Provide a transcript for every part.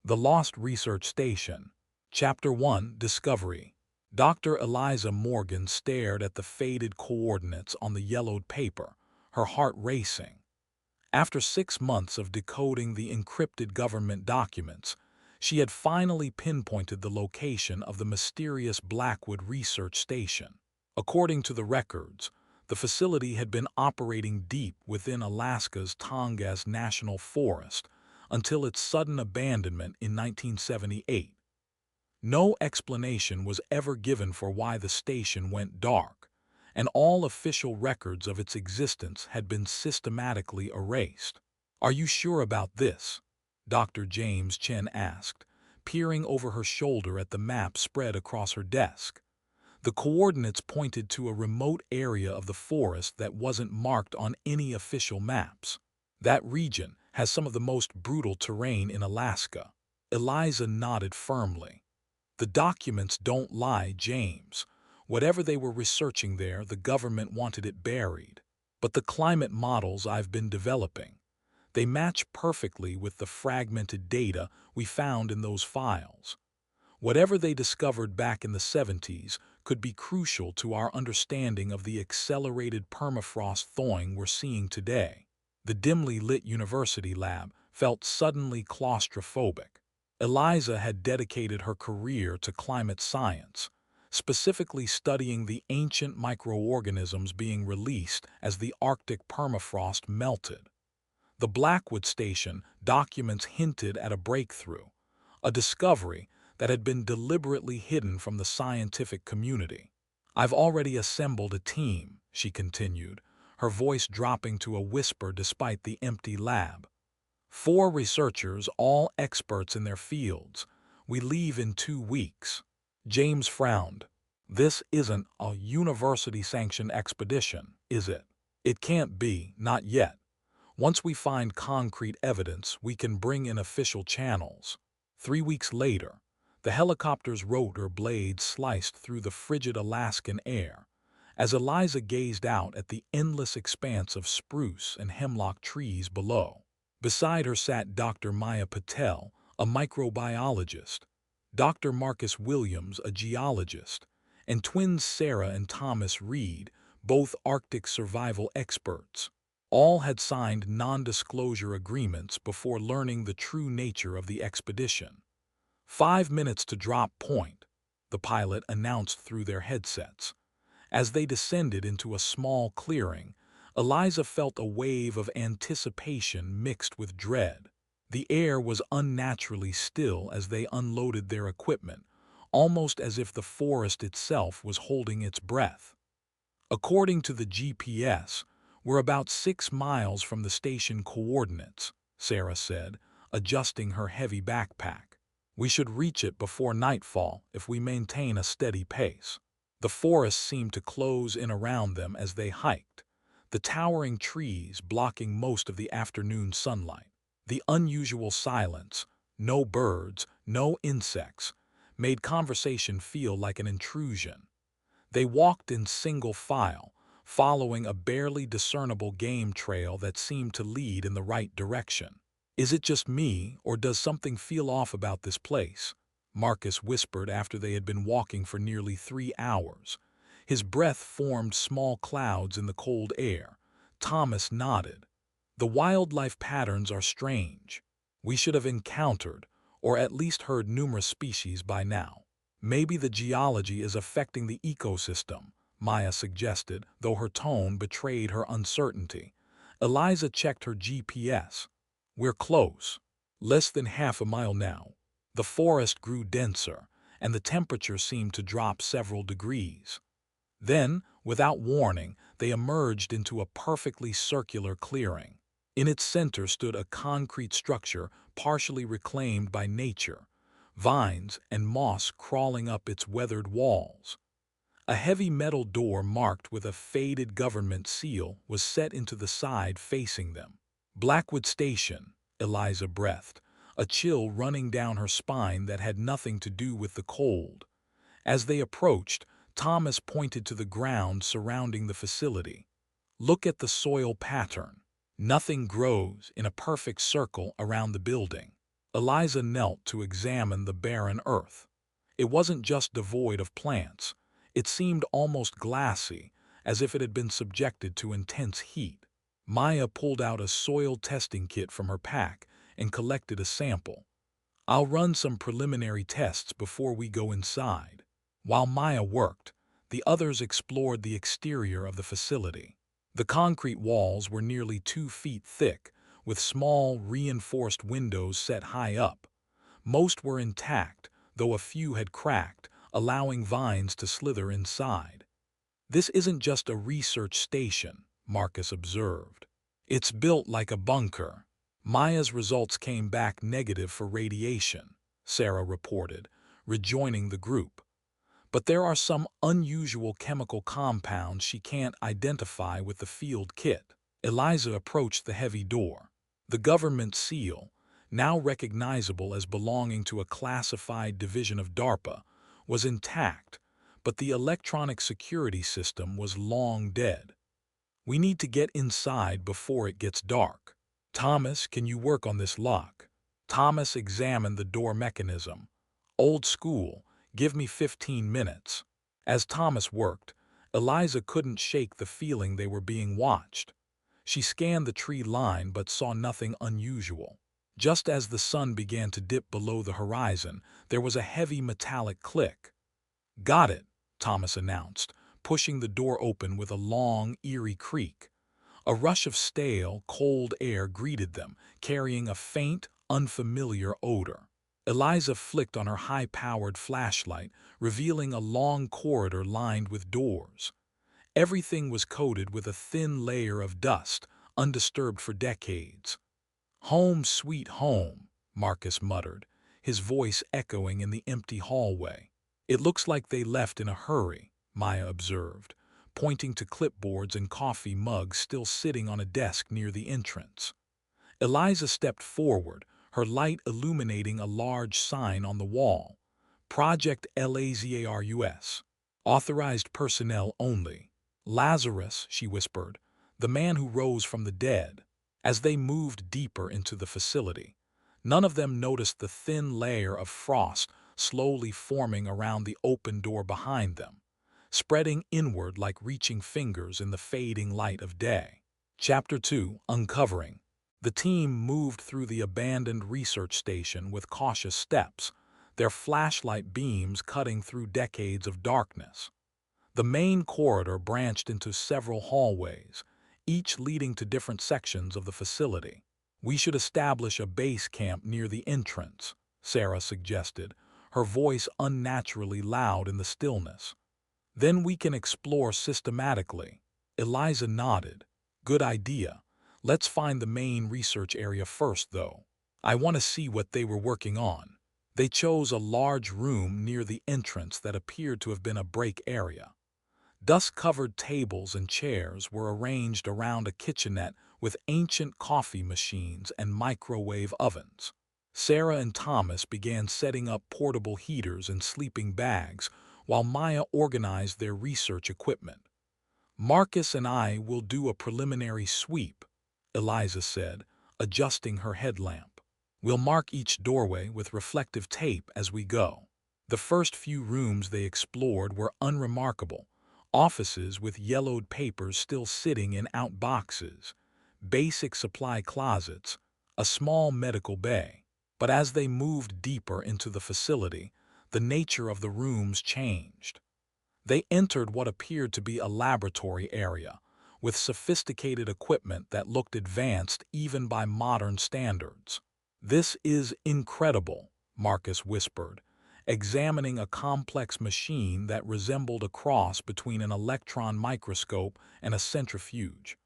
The Lost Research Station. Chapter 1, Discovery. Dr. Eliza Morgan stared at the faded coordinates on the yellowed paper, her heart racing. After 6 months of decoding the encrypted government documents, she had finally pinpointed the location of the mysterious Blackwood Research Station. According to the records, the facility had been operating deep within Alaska's Tongass National Forest until its sudden abandonment in 1978. No explanation was ever given for why the station went dark, and all official records of its existence had been systematically erased. "Are you sure about this?" Dr. James Chen asked, peering over her shoulder at the map spread across her desk. The coordinates pointed to a remote area of the forest that wasn't marked on any official maps. "That region has some of the most brutal terrain in Alaska." Eliza nodded firmly. "The documents don't lie, James. Whatever they were researching there, the government wanted it buried. But the climate models I've been developing, they match perfectly with the fragmented data we found in those files. Whatever they discovered back in the 70s could be crucial to our understanding of the accelerated permafrost thawing we're seeing today." The dimly lit university lab felt suddenly claustrophobic. Eliza had dedicated her career to climate science, specifically studying the ancient microorganisms being released as the Arctic permafrost melted. The Blackwood Station documents hinted at a breakthrough, a discovery that had been deliberately hidden from the scientific community. "I've already assembled a team," she continued, her voice dropping to a whisper despite the empty lab. "4 researchers, all experts in their fields. We leave in 2 weeks." James frowned. "This isn't a university-sanctioned expedition, is it?" "It can't be, not yet. Once we find concrete evidence, we can bring in official channels." 3 weeks later, the helicopter's rotor blades sliced through the frigid Alaskan air as Eliza gazed out at the endless expanse of spruce and hemlock trees below. Beside her sat Dr. Maya Patel, a microbiologist, Dr. Marcus Williams, a geologist, and twins Sarah and Thomas Reed, both Arctic survival experts. All had signed non-disclosure agreements before learning the true nature of the expedition. 5 minutes to drop point," the pilot announced through their headsets. As they descended into a small clearing, Eliza felt a wave of anticipation mixed with dread. The air was unnaturally still as they unloaded their equipment, almost as if the forest itself was holding its breath. "According to the GPS, we're about 6 miles from the station coordinates," Sarah said, adjusting her heavy backpack. "We should reach it before nightfall if we maintain a steady pace." The forest seemed to close in around them as they hiked, the towering trees blocking most of the afternoon sunlight. The unusual silence, no birds, no insects, made conversation feel like an intrusion. They walked in single file, following a barely discernible game trail that seemed to lead in the right direction. "Is it just me, or does something feel off about this place?" Marcus whispered after they had been walking for nearly 3 hours. His breath formed small clouds in the cold air. Thomas nodded. "The wildlife patterns are strange. We should have encountered, or at least heard numerous species by now." "Maybe the geology is affecting the ecosystem," Maya suggested, though her tone betrayed her uncertainty. Eliza checked her GPS. "We're close. Less than half a mile now." The forest grew denser, and the temperature seemed to drop several degrees. Then, without warning, they emerged into a perfectly circular clearing. In its center stood a concrete structure partially reclaimed by nature, vines and moss crawling up its weathered walls. A heavy metal door marked with a faded government seal was set into the side facing them. "Blackwood Station," Eliza breathed, a chill running down her spine that had nothing to do with the cold. As they approached, Thomas pointed to the ground surrounding the facility. "Look at the soil pattern. Nothing grows in a perfect circle around the building." Eliza knelt to examine the barren earth. It wasn't just devoid of plants. It seemed almost glassy, as if it had been subjected to intense heat. Maya pulled out a soil testing kit from her pack and collected a sample. "I'll run some preliminary tests before we go inside." While Maya worked, the others explored the exterior of the facility. The concrete walls were nearly 2 feet thick, with small, reinforced windows set high up. Most were intact, though a few had cracked, allowing vines to slither inside. "This isn't just a research station," Marcus observed. "It's built like a bunker." Maya's results came back negative for radiation, Sarah reported, rejoining the group. "But there are some unusual chemical compounds she can't identify with the field kit." Eliza approached the heavy door. The government seal, now recognizable as belonging to a classified division of DARPA, was intact, but the electronic security system was long dead. "We need to get inside before it gets dark. Thomas, can you work on this lock?" Thomas examined the door mechanism. "Old school, give me 15 minutes." As Thomas worked, Eliza couldn't shake the feeling they were being watched. She scanned the tree line but saw nothing unusual. Just as the sun began to dip below the horizon, there was a heavy metallic click. "Got it," Thomas announced, pushing the door open with a long, eerie creak. A rush of stale, cold air greeted them, carrying a faint, unfamiliar odor. Eliza flicked on her high-powered flashlight, revealing a long corridor lined with doors. Everything was coated with a thin layer of dust, undisturbed for decades. "Home sweet home," Marcus muttered, his voice echoing in the empty hallway. "It looks like they left in a hurry," Maya observed, pointing to clipboards and coffee mugs still sitting on a desk near the entrance. Eliza stepped forward, her light illuminating a large sign on the wall. "Project Lazarus. Authorized personnel only." "Lazarus," she whispered, "the man who rose from the dead." As they moved deeper into the facility, none of them noticed the thin layer of frost slowly forming around the open door behind them, spreading inward like reaching fingers in the fading light of day. Chapter 2: Uncovering. The team moved through the abandoned research station with cautious steps, their flashlight beams cutting through decades of darkness. The main corridor branched into several hallways, each leading to different sections of the facility. "We should establish a base camp near the entrance," Sarah suggested, her voice unnaturally loud in the stillness. "Then we can explore systematically." Eliza nodded. "Good idea. Let's find the main research area first, though. I want to see what they were working on." They chose a large room near the entrance that appeared to have been a break area. Dust-covered tables and chairs were arranged around a kitchenette with ancient coffee machines and microwave ovens. Sarah and Thomas began setting up portable heaters and sleeping bags, while Maya organized their research equipment. "Marcus and I will do a preliminary sweep," Eliza said, adjusting her headlamp. "We'll mark each doorway with reflective tape as we go." The first few rooms they explored were unremarkable. Offices with yellowed papers still sitting in outboxes, basic supply closets, a small medical bay. But as they moved deeper into the facility, the nature of the rooms changed. They entered what appeared to be a laboratory area, with sophisticated equipment that looked advanced even by modern standards. "This is incredible," Marcus whispered, examining a complex machine that resembled a cross between an electron microscope and a centrifuge.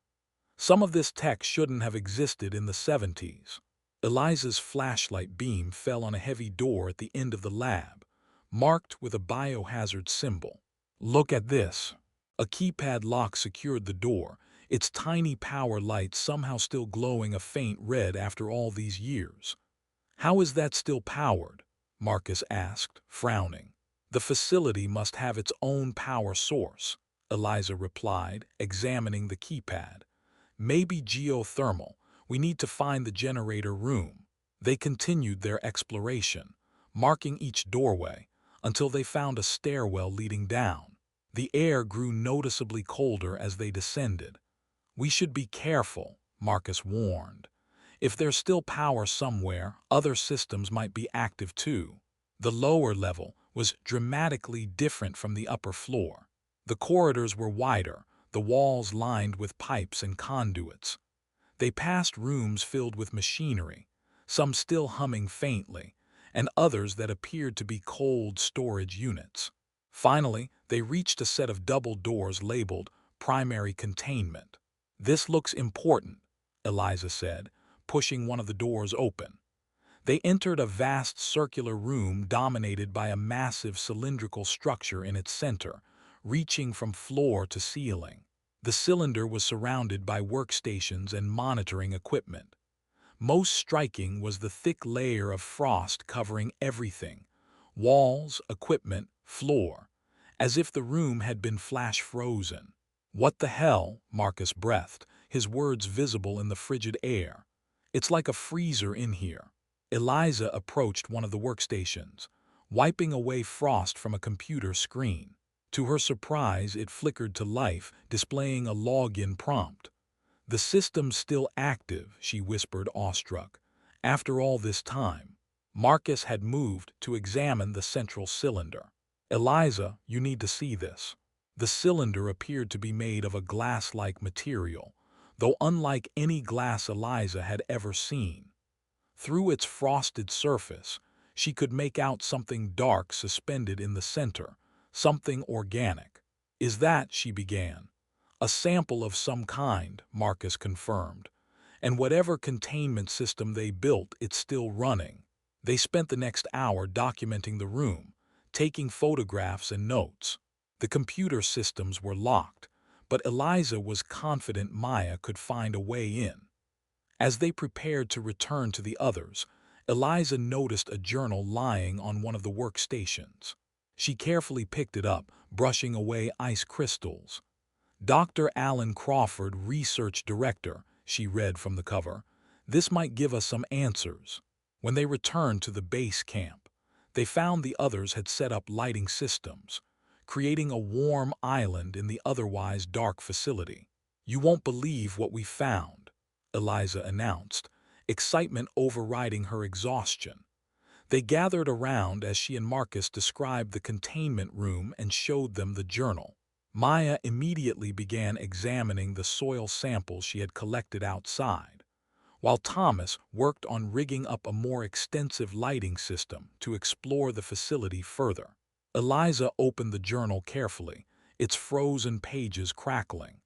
"Some of this tech shouldn't have existed in the 70s. Eliza's flashlight beam fell on a heavy door at the end of the lab, marked with a biohazard symbol. "Look at this." A keypad lock secured the door, its tiny power light somehow still glowing a faint red after all these years. "How is that still powered?" Marcus asked, frowning. "The facility must have its own power source," Eliza replied, examining the keypad. "Maybe geothermal. We need to find the generator room." They continued their exploration, marking each doorway until they found a stairwell leading down. The air grew noticeably colder as they descended. "We should be careful," Marcus warned. "If there's still power somewhere, other systems might be active too." The lower level was dramatically different from the upper floor. The corridors were wider, the walls lined with pipes and conduits. They passed rooms filled with machinery, some still humming faintly, and others that appeared to be cold storage units. Finally, they reached a set of double doors labeled primary containment. "This looks important," Eliza said, pushing one of the doors open. They entered a vast circular room dominated by a massive cylindrical structure in its center, reaching from floor to ceiling. The cylinder was surrounded by workstations and monitoring equipment. Most striking was the thick layer of frost covering everything: walls, equipment, floor, as if the room had been flash frozen. "What the hell?" Marcus breathed, his words visible in the frigid air. "It's like a freezer in here." Eliza approached one of the workstations, wiping away frost from a computer screen. To her surprise, it flickered to life, displaying a login prompt. "The system's still active," she whispered, awestruck. "After all this time." Marcus had moved to examine the central cylinder. "Eliza, you need to see this." The cylinder appeared to be made of a glass-like material, though unlike any glass Eliza had ever seen. Through its frosted surface, she could make out something dark suspended in the center, something organic. "Is that," she began. "A sample of some kind," Marcus confirmed. "And whatever containment system they built, it's still running." They spent the next hour documenting the room, taking photographs and notes. The computer systems were locked, but Eliza was confident Maya could find a way in. As they prepared to return to the others, Eliza noticed a journal lying on one of the workstations. She carefully picked it up, brushing away ice crystals. "Dr. Alan Crawford, Research Director," she read from the cover. "This might give us some answers." When they returned to the base camp, they found the others had set up lighting systems, creating a warm island in the otherwise dark facility. "You won't believe what we found," Eliza announced, excitement overriding her exhaustion. They gathered around as she and Marcus described the containment room and showed them the journal. Maya immediately began examining the soil samples she had collected outside, while Thomas worked on rigging up a more extensive lighting system to explore the facility further. Eliza opened the journal carefully, its frozen pages crackling.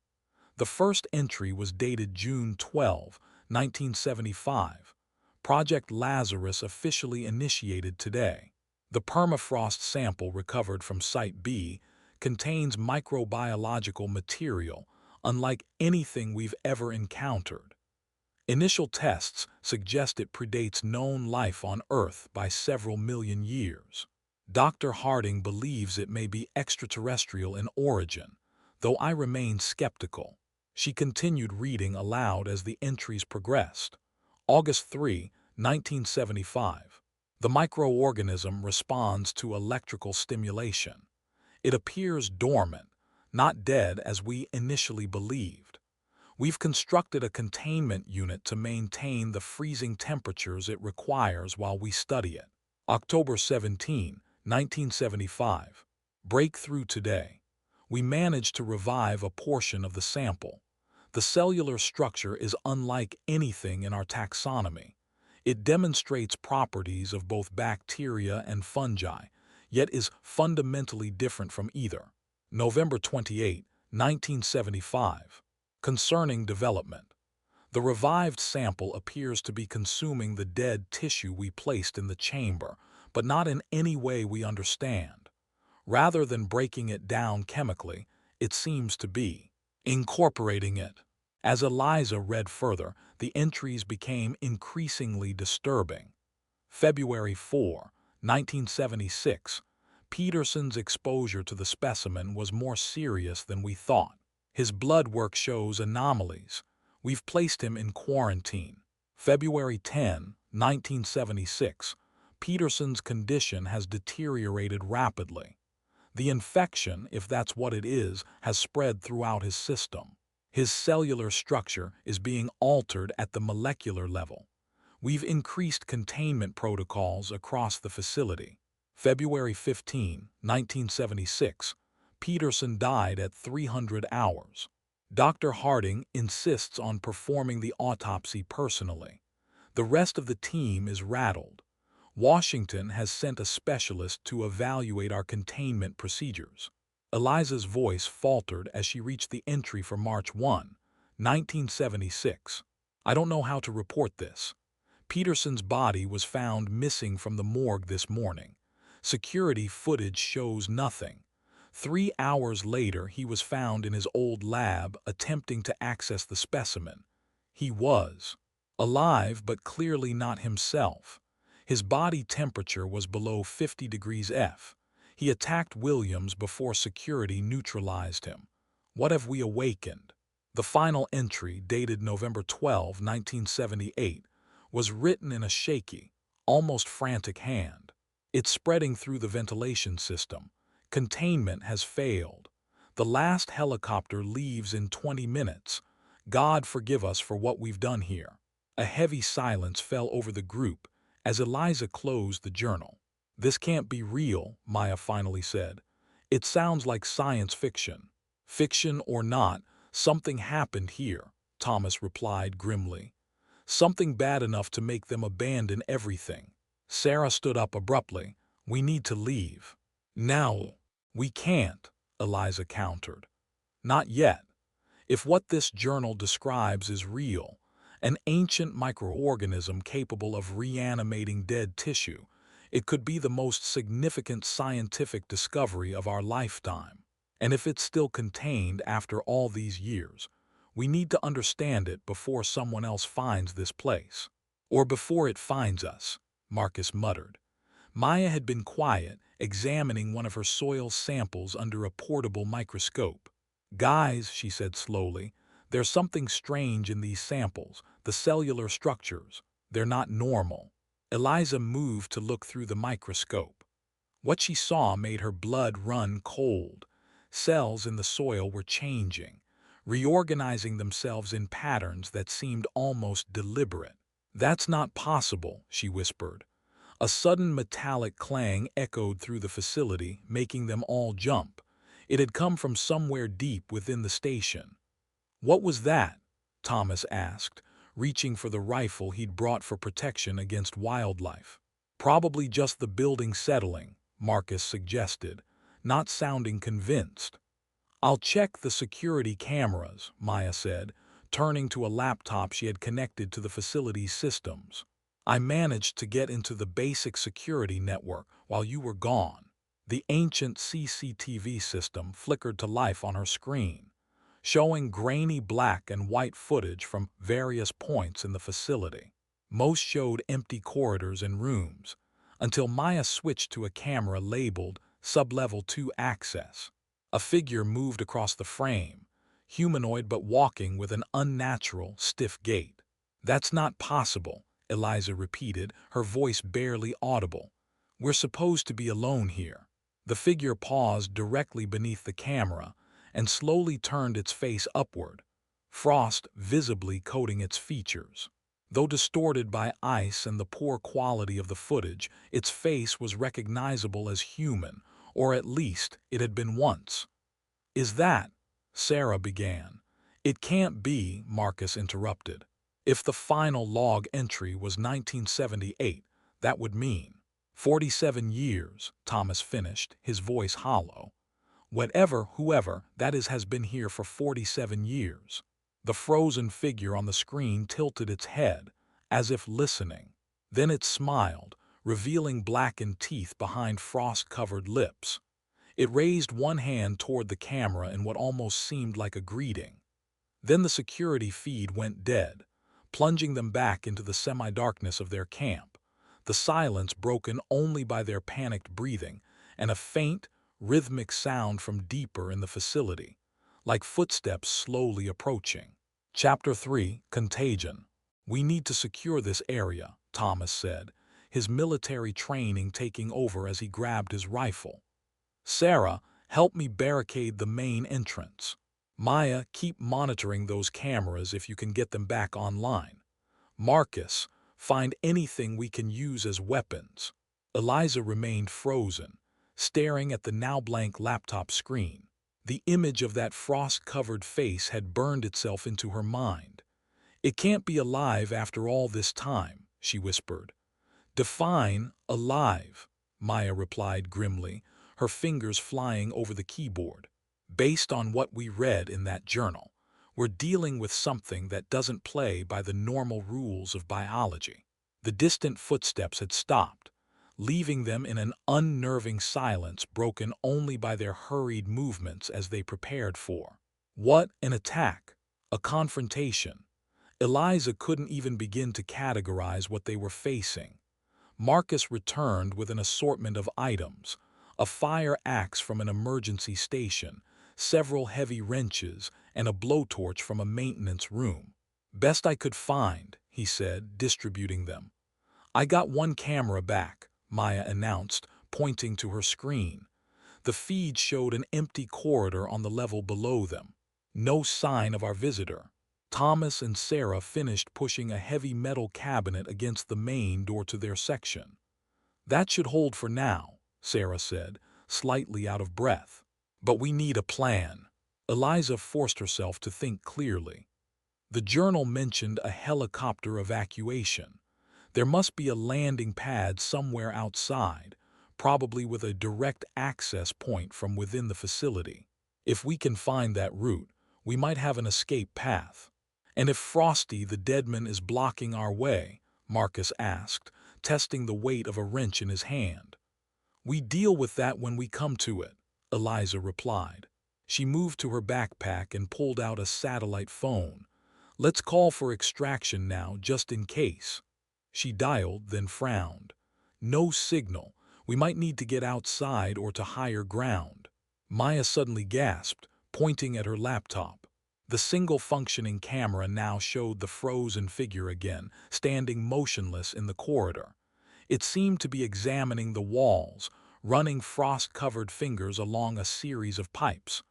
The first entry was dated June 12, 1975. "Project Lazarus officially initiated today. The permafrost sample recovered from Site B contains microbiological material unlike anything we've ever encountered. Initial tests suggest it predates known life on Earth by several million years. Dr. Harding believes it may be extraterrestrial in origin, though I remain skeptical." She continued reading aloud as the entries progressed. August 3, 1975. "The microorganism responds to electrical stimulation. It appears dormant, not dead as we initially believed. We've constructed a containment unit to maintain the freezing temperatures it requires while we study it." October 17, 1975. "Breakthrough today. We managed to revive a portion of the sample. The cellular structure is unlike anything in our taxonomy. It demonstrates properties of both bacteria and fungi, yet is fundamentally different from either." November 28, 1975. "Concerning development. The revived sample appears to be consuming the dead tissue we placed in the chamber, but not in any way we understand. Rather than breaking it down chemically, it seems to be incorporating it." As Eliza read further, the entries became increasingly disturbing. February 4, 1976. "Peterson's exposure to the specimen was more serious than we thought. His blood work shows anomalies. We've placed him in quarantine." February 10, 1976, Peterson's condition has deteriorated rapidly. The infection, if that's what it is, has spread throughout his system. His cellular structure is being altered at the molecular level. We've increased containment protocols across the facility. February 15, 1976, Peterson died at 300 hours. Dr. Harding insists on performing the autopsy personally. The rest of the team is rattled. Washington has sent a specialist to evaluate our containment procedures. Eliza's voice faltered as she reached the entry for March 1, 1976. I don't know how to report this. Peterson's body was found missing from the morgue this morning. Security footage shows nothing. 3 hours later, he was found in his old lab attempting to access the specimen. He was alive, but clearly not himself. His body temperature was below 50 degrees F. He attacked Williams before security neutralized him. What have we awakened? The final entry, dated November 12, 1978, was written in a shaky, almost frantic hand. It's spreading through the ventilation system. Containment has failed. The last helicopter leaves in 20 minutes. God forgive us for what we've done here. A heavy silence fell over the group as Eliza closed the journal. This can't be real, Maya finally said. It sounds like science fiction. Fiction or not, something happened here, Thomas replied grimly. Something bad enough to make them abandon everything. Sarah stood up abruptly. We need to leave. Now. We can't, Eliza countered. Not yet. If what this journal describes is real, an ancient microorganism capable of reanimating dead tissue, it could be the most significant scientific discovery of our lifetime. And if it's still contained after all these years, we need to understand it before someone else finds this place. Or before it finds us, Marcus muttered. Maya had been quiet, examining one of her soil samples under a portable microscope. Guys, she said slowly, there's something strange in these samples, the cellular structures. They're not normal. Eliza moved to look through the microscope. What she saw made her blood run cold. Cells in the soil were changing, reorganizing themselves in patterns that seemed almost deliberate. That's not possible, she whispered. A sudden metallic clang echoed through the facility, making them all jump. It had come from somewhere deep within the station. What was that? Thomas asked, reaching for the rifle he'd brought for protection against wildlife. Probably just the building settling, Marcus suggested, not sounding convinced. I'll check the security cameras, Maya said, turning to a laptop she had connected to the facility's systems. I managed to get into the basic security network while you were gone. The ancient CCTV system flickered to life on her screen, showing grainy black and white footage from various points in the facility. Most showed empty corridors and rooms, until Maya switched to a camera labeled Sublevel 2 Access. A figure moved across the frame, humanoid but walking with an unnatural, stiff gait. That's not possible, Eliza repeated, her voice barely audible. We're supposed to be alone here. The figure paused directly beneath the camera and slowly turned its face upward, frost visibly coating its features. Though distorted by ice and the poor quality of the footage, its face was recognizable as human, or at least it had been once. Is that? Sarah began. It can't be, Marcus interrupted. If the final log entry was 1978, that would mean 47 years, Thomas finished, his voice hollow. Whoever that is has been here for 47 years. The frozen figure on the screen tilted its head, as if listening. Then it smiled, revealing blackened teeth behind frost-covered lips. It raised one hand toward the camera in what almost seemed like a greeting. Then the security feed went dead, plunging them back into the semi-darkness of their camp, the silence broken only by their panicked breathing and a faint, rhythmic sound from deeper in the facility, like footsteps slowly approaching. Chapter 3, Contagion. We need to secure this area, Thomas said, his military training taking over as he grabbed his rifle. Sarah, help me barricade the main entrance. Maya, keep monitoring those cameras if you can get them back online. Marcus, find anything we can use as weapons. Eliza remained frozen, staring at the now blank laptop screen. The image of that frost-covered face had burned itself into her mind. It can't be alive after all this time, she whispered. Define alive, Maya replied grimly, her fingers flying over the keyboard. Based on what we read in that journal, we're dealing with something that doesn't play by the normal rules of biology. The distant footsteps had stopped, leaving them in an unnerving silence broken only by their hurried movements as they prepared for. What an attack! A confrontation! Eliza couldn't even begin to categorize what they were facing. Marcus returned with an assortment of items, a fire axe from an emergency station, several heavy wrenches, and a blowtorch from a maintenance room. Best I could find, he said, distributing them. I got one camera back, Maya announced, pointing to her screen. The feed showed an empty corridor on the level below them. No sign of our visitor. Thomas and Sarah finished pushing a heavy metal cabinet against the main door to their section. That should hold for now, Sarah said, slightly out of breath. But we need a plan. Eliza forced herself to think clearly. The journal mentioned a helicopter evacuation. There must be a landing pad somewhere outside, probably with a direct access point from within the facility. If we can find that route, we might have an escape path. And if Frosty the Deadman is blocking our way, Marcus asked, testing the weight of a wrench in his hand. We deal with that when we come to it, Eliza replied. She moved to her backpack and pulled out a satellite phone. Let's call for extraction now, just in case. She dialed, then frowned. No signal. We might need to get outside or to higher ground. Maya suddenly gasped, pointing at her laptop. The single functioning camera now showed the frozen figure again, standing motionless in the corridor. It seemed to be examining the walls, running frost-covered fingers along a series of pipes.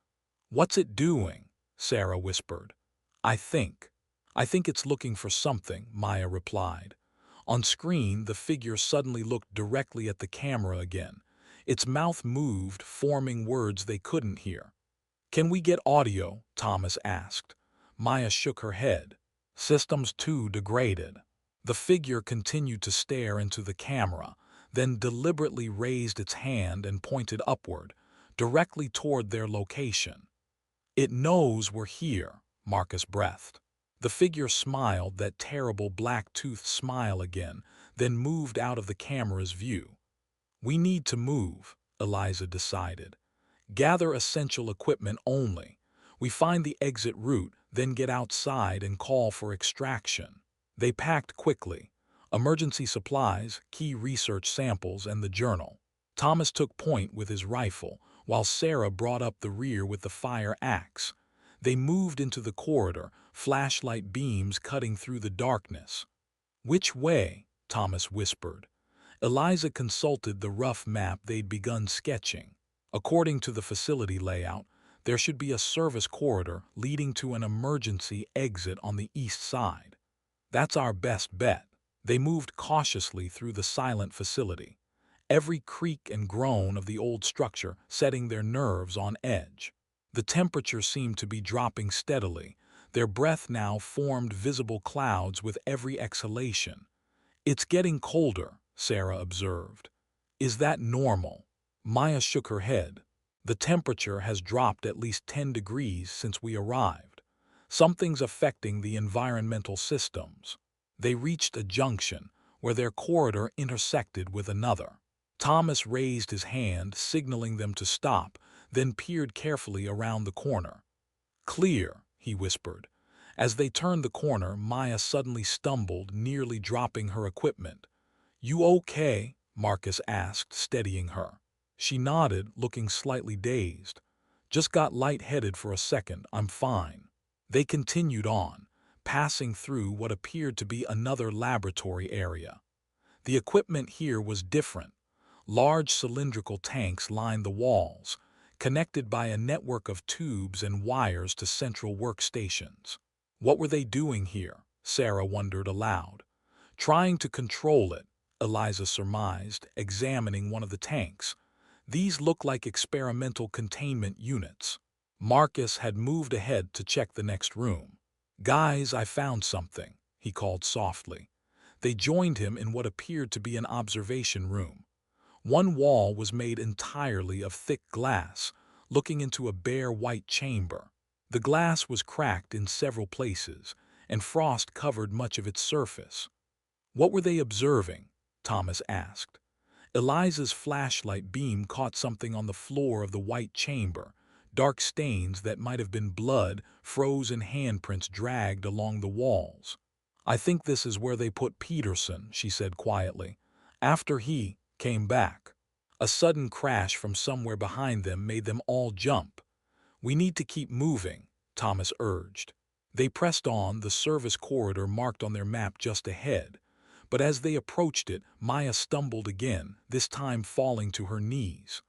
What's it doing? Sarah whispered. I think it's looking for something, Maya replied. On screen, the figure suddenly looked directly at the camera again. Its mouth moved, forming words they couldn't hear. Can we get audio? Thomas asked. Maya shook her head. Systems too degraded. The figure continued to stare into the camera, then deliberately raised its hand and pointed upward, directly toward their location. It knows we're here, Marcus breathed. The figure smiled that terrible black-toothed smile again, then moved out of the camera's view. We need to move, Eliza decided. Gather essential equipment only. We find the exit route, then get outside and call for extraction. They packed quickly. Emergency supplies, key research samples, and the journal. Thomas took point with his rifle, while Sarah brought up the rear with the fire axe. They moved into the corridor, flashlight beams cutting through the darkness. Which way? Thomas whispered. Eliza consulted the rough map they'd begun sketching. According to the facility layout, there should be a service corridor leading to an emergency exit on the east side. That's our best bet. They moved cautiously through the silent facility, every creak and groan of the old structure setting their nerves on edge. The temperature seemed to be dropping steadily. Their breath now formed visible clouds with every exhalation. It's getting colder, Sarah observed. Is that normal? Maya shook her head. The temperature has dropped at least 10 degrees since we arrived. Something's affecting the environmental systems. They reached a junction where their corridor intersected with another. Thomas raised his hand, signaling them to stop, then peered carefully around the corner. Clear, he whispered. As they turned the corner, Maya suddenly stumbled, nearly dropping her equipment. You okay? Marcus asked, steadying her. She nodded, looking slightly dazed. Just got lightheaded for a second, I'm fine. They continued on, passing through what appeared to be another laboratory area. The equipment here was different. Large cylindrical tanks lined the walls, connected by a network of tubes and wires to central workstations. What were they doing here? Sarah wondered aloud. Trying to control it, Eliza surmised, examining one of the tanks. These looked like experimental containment units. Marcus had moved ahead to check the next room. "Guys, I found something," he called softly. They joined him in what appeared to be an observation room. One wall was made entirely of thick glass, looking into a bare white chamber. The glass was cracked in several places, and frost covered much of its surface. "What were they observing?" Thomas asked. Eliza's flashlight beam caught something on the floor of the white chamber, dark stains that might have been blood, frozen handprints dragged along the walls. "I think this is where they put Peterson," she said quietly, "after he came back." A sudden crash from somewhere behind them made them all jump. "We need to keep moving," Thomas urged. They pressed on, the service corridor marked on their map just ahead. But as they approached it, Maya stumbled again, this time falling to her knees.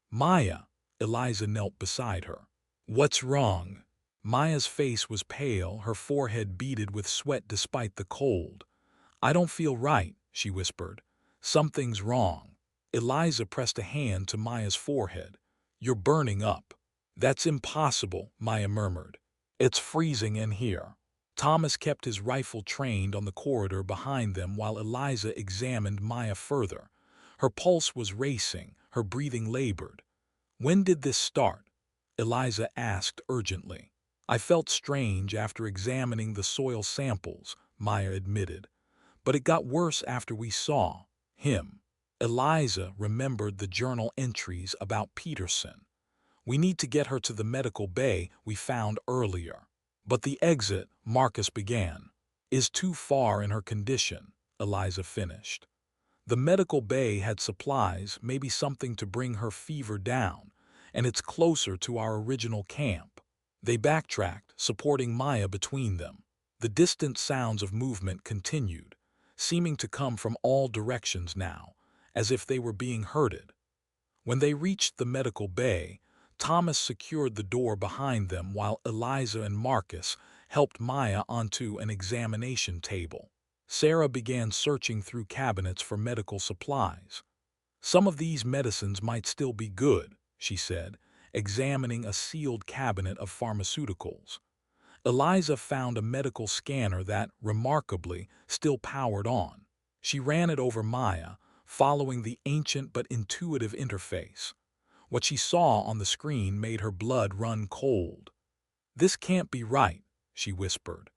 "Maya!" Eliza knelt beside her. "What's wrong?" Maya's face was pale, her forehead beaded with sweat despite the cold. "I don't feel right," she whispered. "Something's wrong." Eliza pressed a hand to Maya's forehead. "You're burning up." "That's impossible," Maya murmured. "It's freezing in here." Thomas kept his rifle trained on the corridor behind them while Eliza examined Maya further. Her pulse was racing, her breathing labored. "When did this start?" Eliza asked urgently. "I felt strange after examining the soil samples," Maya admitted. "But it got worse after we saw him." Eliza remembered the journal entries about Peterson. "We need to get her to the medical bay we found earlier." "But the exit," Marcus began, "is too far in her condition," Eliza finished. "The medical bay had supplies, maybe something to bring her fever down, and it's closer to our original camp." They backtracked, supporting Maya between them. The distant sounds of movement continued, seeming to come from all directions now, as if they were being herded. When they reached the medical bay, Thomas secured the door behind them while Eliza and Marcus helped Maya onto an examination table. Sarah began searching through cabinets for medical supplies. "Some of these medicines might still be good," she said, examining a sealed cabinet of pharmaceuticals. Eliza found a medical scanner that, remarkably, still powered on. She ran it over Maya, following the ancient but intuitive interface. What she saw on the screen made her blood run cold. "This can't be right," she whispered.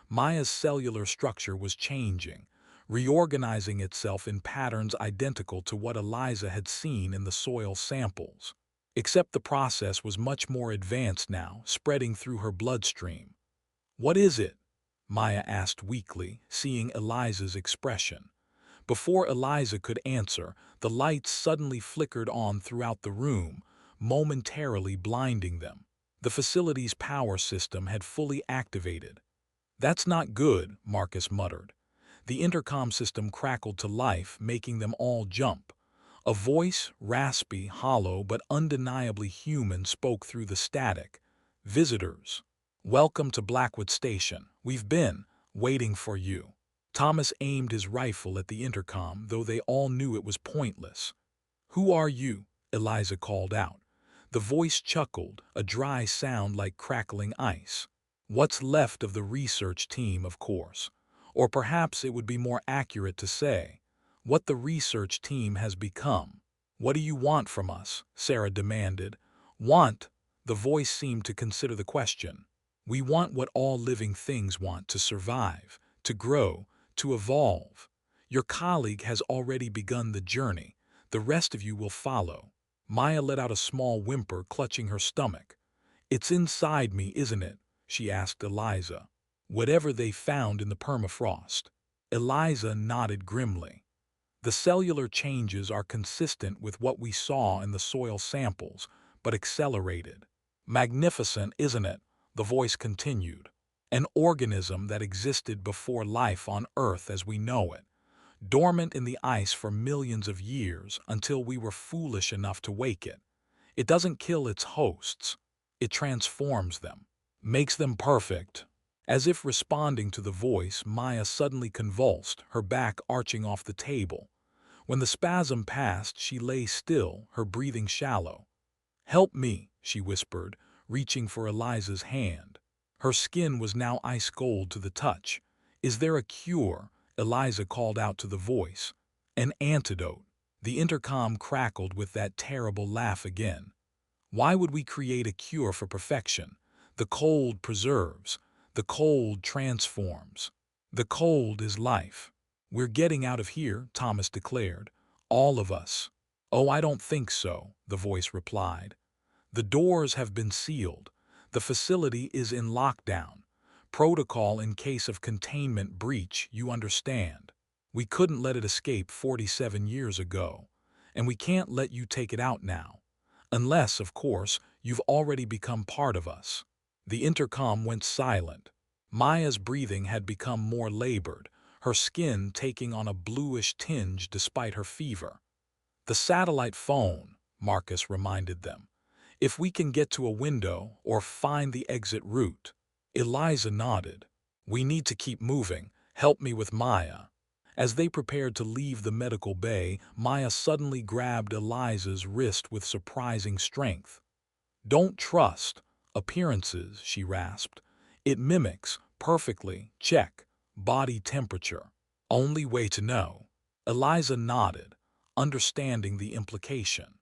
Maya's cellular structure was changing, reorganizing itself in patterns identical to what Eliza had seen in the soil samples. Except the process was much more advanced now, spreading through her bloodstream. "What is it?" Maya asked weakly, seeing Eliza's expression. Before Eliza could answer, the lights suddenly flickered on throughout the room, momentarily blinding them. The facility's power system had fully activated. "That's not good," Marcus muttered. The intercom system crackled to life, making them all jump. A voice, raspy, hollow, but undeniably human, spoke through the static. "Visitors, welcome to Blackwood Station. We've been waiting for you." Thomas aimed his rifle at the intercom, though they all knew it was pointless. "Who are you?" Eliza called out. The voice chuckled, a dry sound like crackling ice. "What's left of the research team, of course. Or perhaps it would be more accurate to say, what the research team has become." "What do you want from us?" Sarah demanded. "Want?" The voice seemed to consider the question. "We want what all living things want: to survive, to grow, to evolve. Your colleague has already begun the journey. The rest of you will follow." Maya let out a small whimper, clutching her stomach. "It's inside me, isn't it?" she asked Eliza. "Whatever they found in the permafrost." Eliza nodded grimly. "The cellular changes are consistent with what we saw in the soil samples, but accelerated." "Magnificent, isn't it?" the voice continued. "An organism that existed before life on Earth as we know it. dormant in the ice for millions of years until we were foolish enough to wake it. It doesn't kill its hosts. It transforms them, makes them perfect. As if responding to the voice, Maya suddenly convulsed, her back arching off the table. When the spasm passed, she lay still, her breathing shallow. "Help me," she whispered, reaching for Eliza's hand. Her skin was now ice cold to the touch. "Is there a cure?" Eliza called out to the voice. "An antidote." The intercom crackled with that terrible laugh again. "Why would we create a cure for perfection? The cold preserves. The cold transforms. The cold is life." "We're getting out of here," Thomas declared. "All of us." "Oh, I don't think so," the voice replied. "The doors have been sealed. The facility is in lockdown. Protocol in case of containment breach, you understand. We couldn't let it escape 47 years ago, and we can't let you take it out now. Unless, of course, you've already become part of us." The intercom went silent. Maya's breathing had become more labored, her skin taking on a bluish tinge despite her fever. "The satellite phone," Marcus reminded them. "If we can get to a window or find the exit route." Eliza nodded. "We need to keep moving. Help me with Maya." As they prepared to leave the medical bay, Maya suddenly grabbed Eliza's wrist with surprising strength. "Don't trust appearances," she rasped. "It mimics, perfectly, check, body temperature. Only way to know." Eliza nodded, understanding the implication.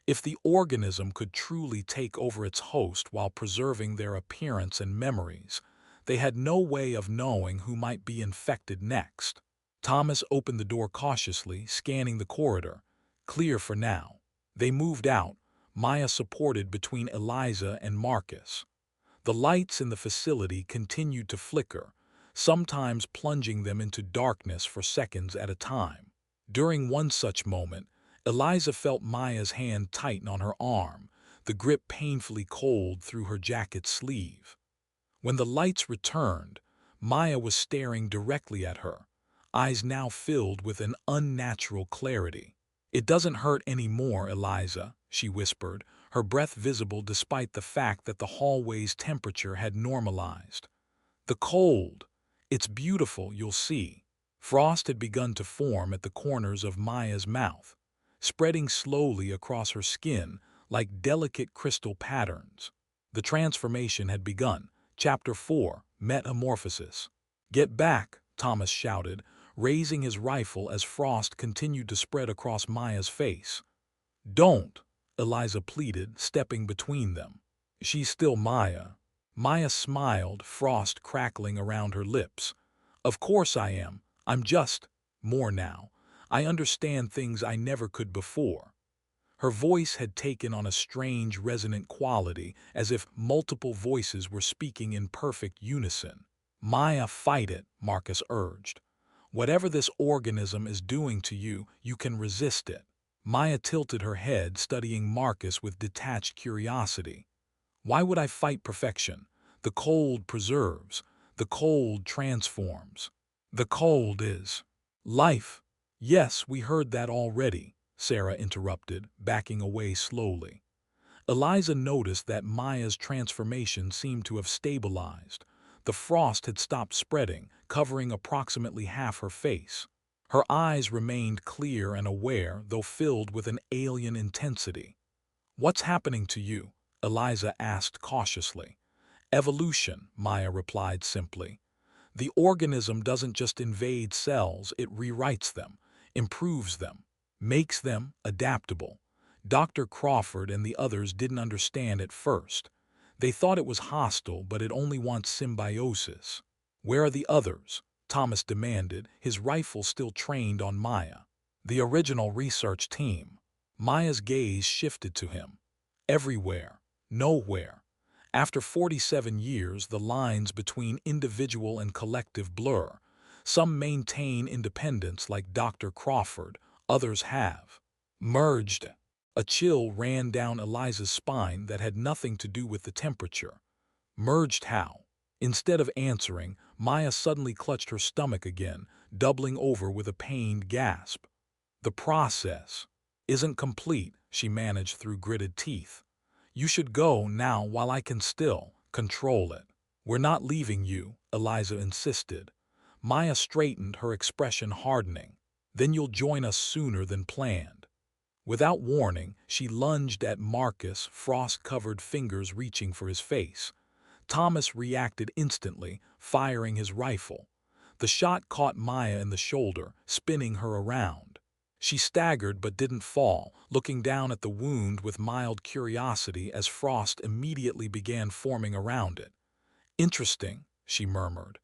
If the organism could truly take over its host while preserving their appearance and memories, they had no way of knowing who might be infected next. Thomas opened the door cautiously, scanning the corridor. Clear for now. They moved out, Maya supported between Eliza and Marcus. The lights in the facility continued to flicker, sometimes plunging them into darkness for seconds at a time. During one such moment, Eliza felt Maya's hand tighten on her arm, the grip painfully cold through her jacket sleeve. When the lights returned, Maya was staring directly at her, eyes now filled with an unnatural clarity. "It doesn't hurt anymore, Eliza," she whispered, her breath visible despite the fact that the hallway's temperature had normalized. "The cold. It's beautiful, you'll see." Frost had begun to form at the corners of Maya's mouth, spreading slowly across her skin like delicate crystal patterns. The transformation had begun. Chapter 4, Metamorphosis. "Get back," Thomas shouted, raising his rifle as frost continued to spread across Maya's face. "Don't," Eliza pleaded, stepping between them. "She's still Maya." Maya smiled, frost crackling around her lips. "Of course I am. I'm just more now. I understand things I never could before." Her voice had taken on a strange, resonant quality, as if multiple voices were speaking in perfect unison. "Maya, fight it," Marcus urged. "Whatever this organism is doing to you, you can resist it." Maya tilted her head, studying Marcus with detached curiosity. "Why would I fight perfection? The cold preserves. The cold transforms. The cold is life." "Yes, we heard that already," Sarah interrupted, backing away slowly. Eliza noticed that Maya's transformation seemed to have stabilized. The frost had stopped spreading, covering approximately half her face. Her eyes remained clear and aware, though filled with an alien intensity. "What's happening to you?" Eliza asked cautiously. "Evolution," Maya replied simply. "The organism doesn't just invade cells, it rewrites them, improves them, makes them adaptable." Dr. Crawford and the others didn't understand at first. They thought it was hostile, but it only wants symbiosis. "Where are the others?" Thomas demanded, his rifle still trained on Maya. "The original research team." Maya's gaze shifted to him. "Everywhere. Nowhere. After 47 years, the lines between individual and collective blur. Some maintain independence like Dr. Crawford, others have merged." A chill ran down Eliza's spine that had nothing to do with the temperature. "Merged how?" Instead of answering, Maya suddenly clutched her stomach again, doubling over with a pained gasp. The process isn't complete, she managed through gritted teeth. You should go now while I can still control it. We're not leaving you, Eliza insisted. Maya straightened, her expression hardening. Then you'll join us sooner than planned. Without warning, she lunged at Marcus, frost-covered fingers reaching for his face. Thomas reacted instantly, firing his rifle. The shot caught Maya in the shoulder, spinning her around. She staggered but didn't fall, looking down at the wound with mild curiosity as frost immediately began forming around it. Interesting, she murmured.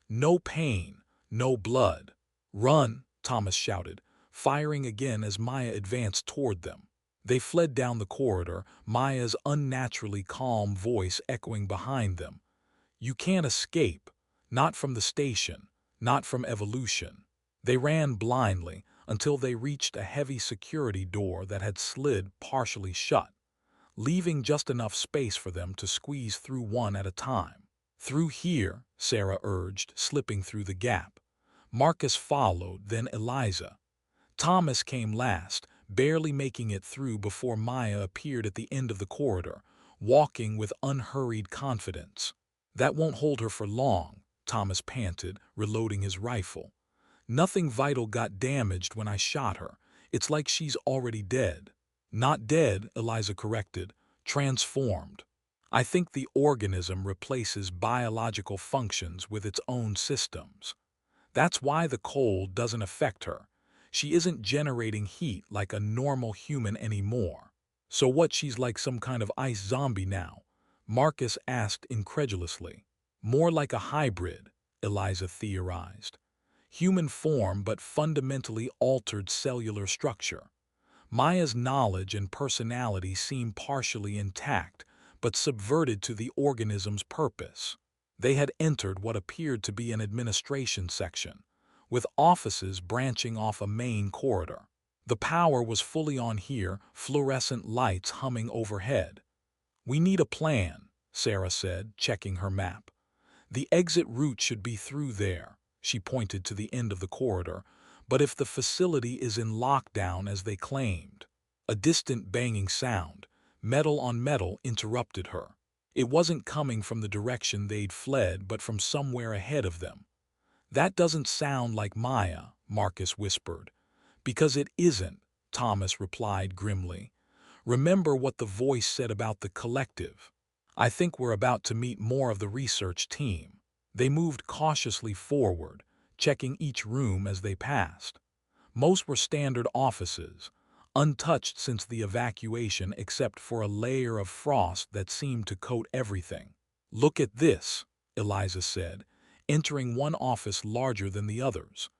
No pain, no blood. Run, Thomas shouted, firing again as Maya advanced toward them. They fled down the corridor, Maya's unnaturally calm voice echoing behind them. You can't escape, not from the station, not from evolution. They ran blindly until they reached a heavy security door that had slid partially shut, leaving just enough space for them to squeeze through one at a time. Through here, Sarah urged, slipping through the gap. Marcus followed, then Eliza. Thomas came last, barely making it through before Maya appeared at the end of the corridor, walking with unhurried confidence. That won't hold her for long, Thomas panted, reloading his rifle. Nothing vital got damaged when I shot her. It's like she's already dead. Not dead, Eliza corrected. Transformed. I think the organism replaces biological functions with its own systems. That's why the cold doesn't affect her. She isn't generating heat like a normal human anymore. So what, she's like some kind of ice zombie now? Marcus asked incredulously. More like a hybrid, Eliza theorized. Human form but fundamentally altered cellular structure. Maya's knowledge and personality seem partially intact, but subverted to the organism's purpose. They had entered what appeared to be an administration section, with offices branching off a main corridor. The power was fully on here, fluorescent lights humming overhead. We need a plan, Sarah said, checking her map. The exit route should be through there. She pointed to the end of the corridor, but if the facility is in lockdown as they claimed. A distant banging sound, metal on metal, interrupted her. It wasn't coming from the direction they'd fled, but from somewhere ahead of them. That doesn't sound like Maya, Marcus whispered. Because it isn't, Thomas replied grimly. Remember what the voice said about the collective. I think we're about to meet more of the research team. They moved cautiously forward, checking each room as they passed. Most were standard offices, untouched since the evacuation except for a layer of frost that seemed to coat everything. Look at this, Eliza said, entering one office larger than the others.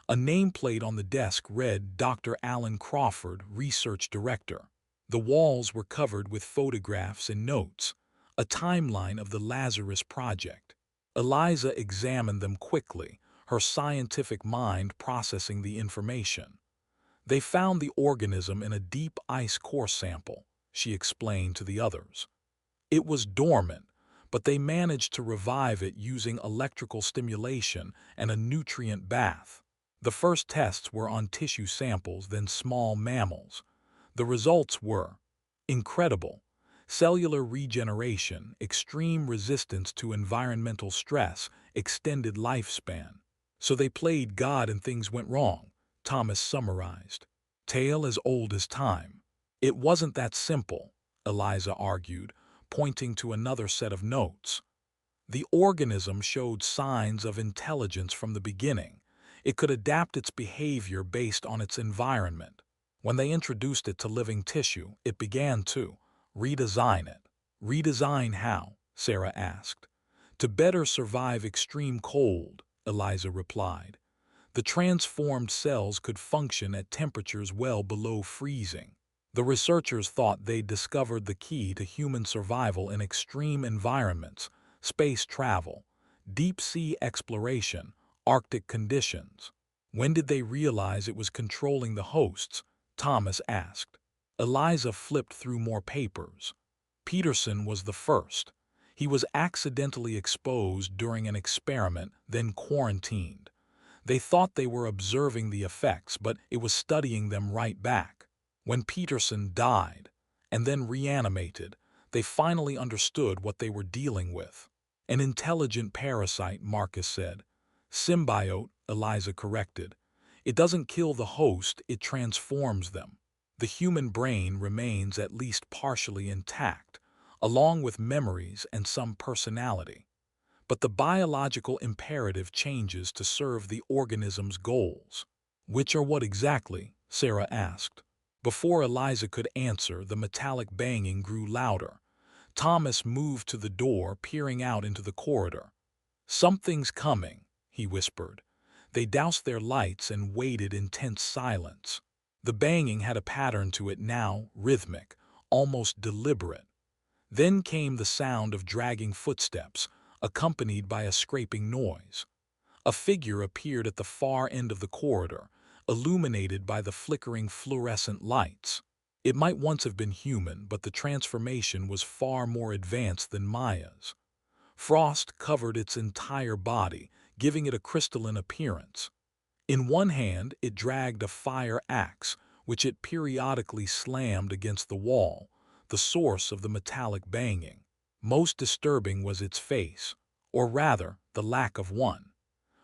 A nameplate on the desk read Dr. Alan Crawford, Research Director. The walls were covered with photographs and notes, a timeline of the Lazarus Project. Eliza examined them quickly, her scientific mind processing the information. They found the organism in a deep ice core sample, she explained to the others. It was dormant, but they managed to revive it using electrical stimulation and a nutrient bath. The first tests were on tissue samples, then small mammals. The results were incredible. Cellular regeneration, extreme resistance to environmental stress, extended lifespan. So they played God and things went wrong, Thomas summarized. Tale as old as time. It wasn't that simple, Eliza argued, pointing to another set of notes. The organism showed signs of intelligence from the beginning. It could adapt its behavior based on its environment. When they introduced it to living tissue, it began to redesign it. Redesign how? Sarah asked. To better survive extreme cold, Eliza replied. The transformed cells could function at temperatures well below freezing. The researchers thought they'd discovered the key to human survival in extreme environments, space travel, deep-sea exploration, Arctic conditions. When did they realize it was controlling the hosts? Thomas asked. Eliza flipped through more papers. Peterson was the first. He was accidentally exposed during an experiment, then quarantined. They thought they were observing the effects, but it was studying them right back. When Peterson died, and then reanimated, they finally understood what they were dealing with. An intelligent parasite, Marcus said. Symbiote, Eliza corrected. It doesn't kill the host, it transforms them. The human brain remains at least partially intact, along with memories and some personality. But the biological imperative changes to serve the organism's goals. Which are what exactly? Sarah asked. Before Eliza could answer, the metallic banging grew louder. Thomas moved to the door, peering out into the corridor. "Something's coming," he whispered. They doused their lights and waited in tense silence. The banging had a pattern to it now, rhythmic, almost deliberate. Then came the sound of dragging footsteps, accompanied by a scraping noise. A figure appeared at the far end of the corridor, illuminated by the flickering fluorescent lights. It might once have been human, but the transformation was far more advanced than Maya's. Frost covered its entire body, giving it a crystalline appearance. In one hand, it dragged a fire axe, which it periodically slammed against the wall, the source of the metallic banging. Most disturbing was its face, or rather, the lack of one.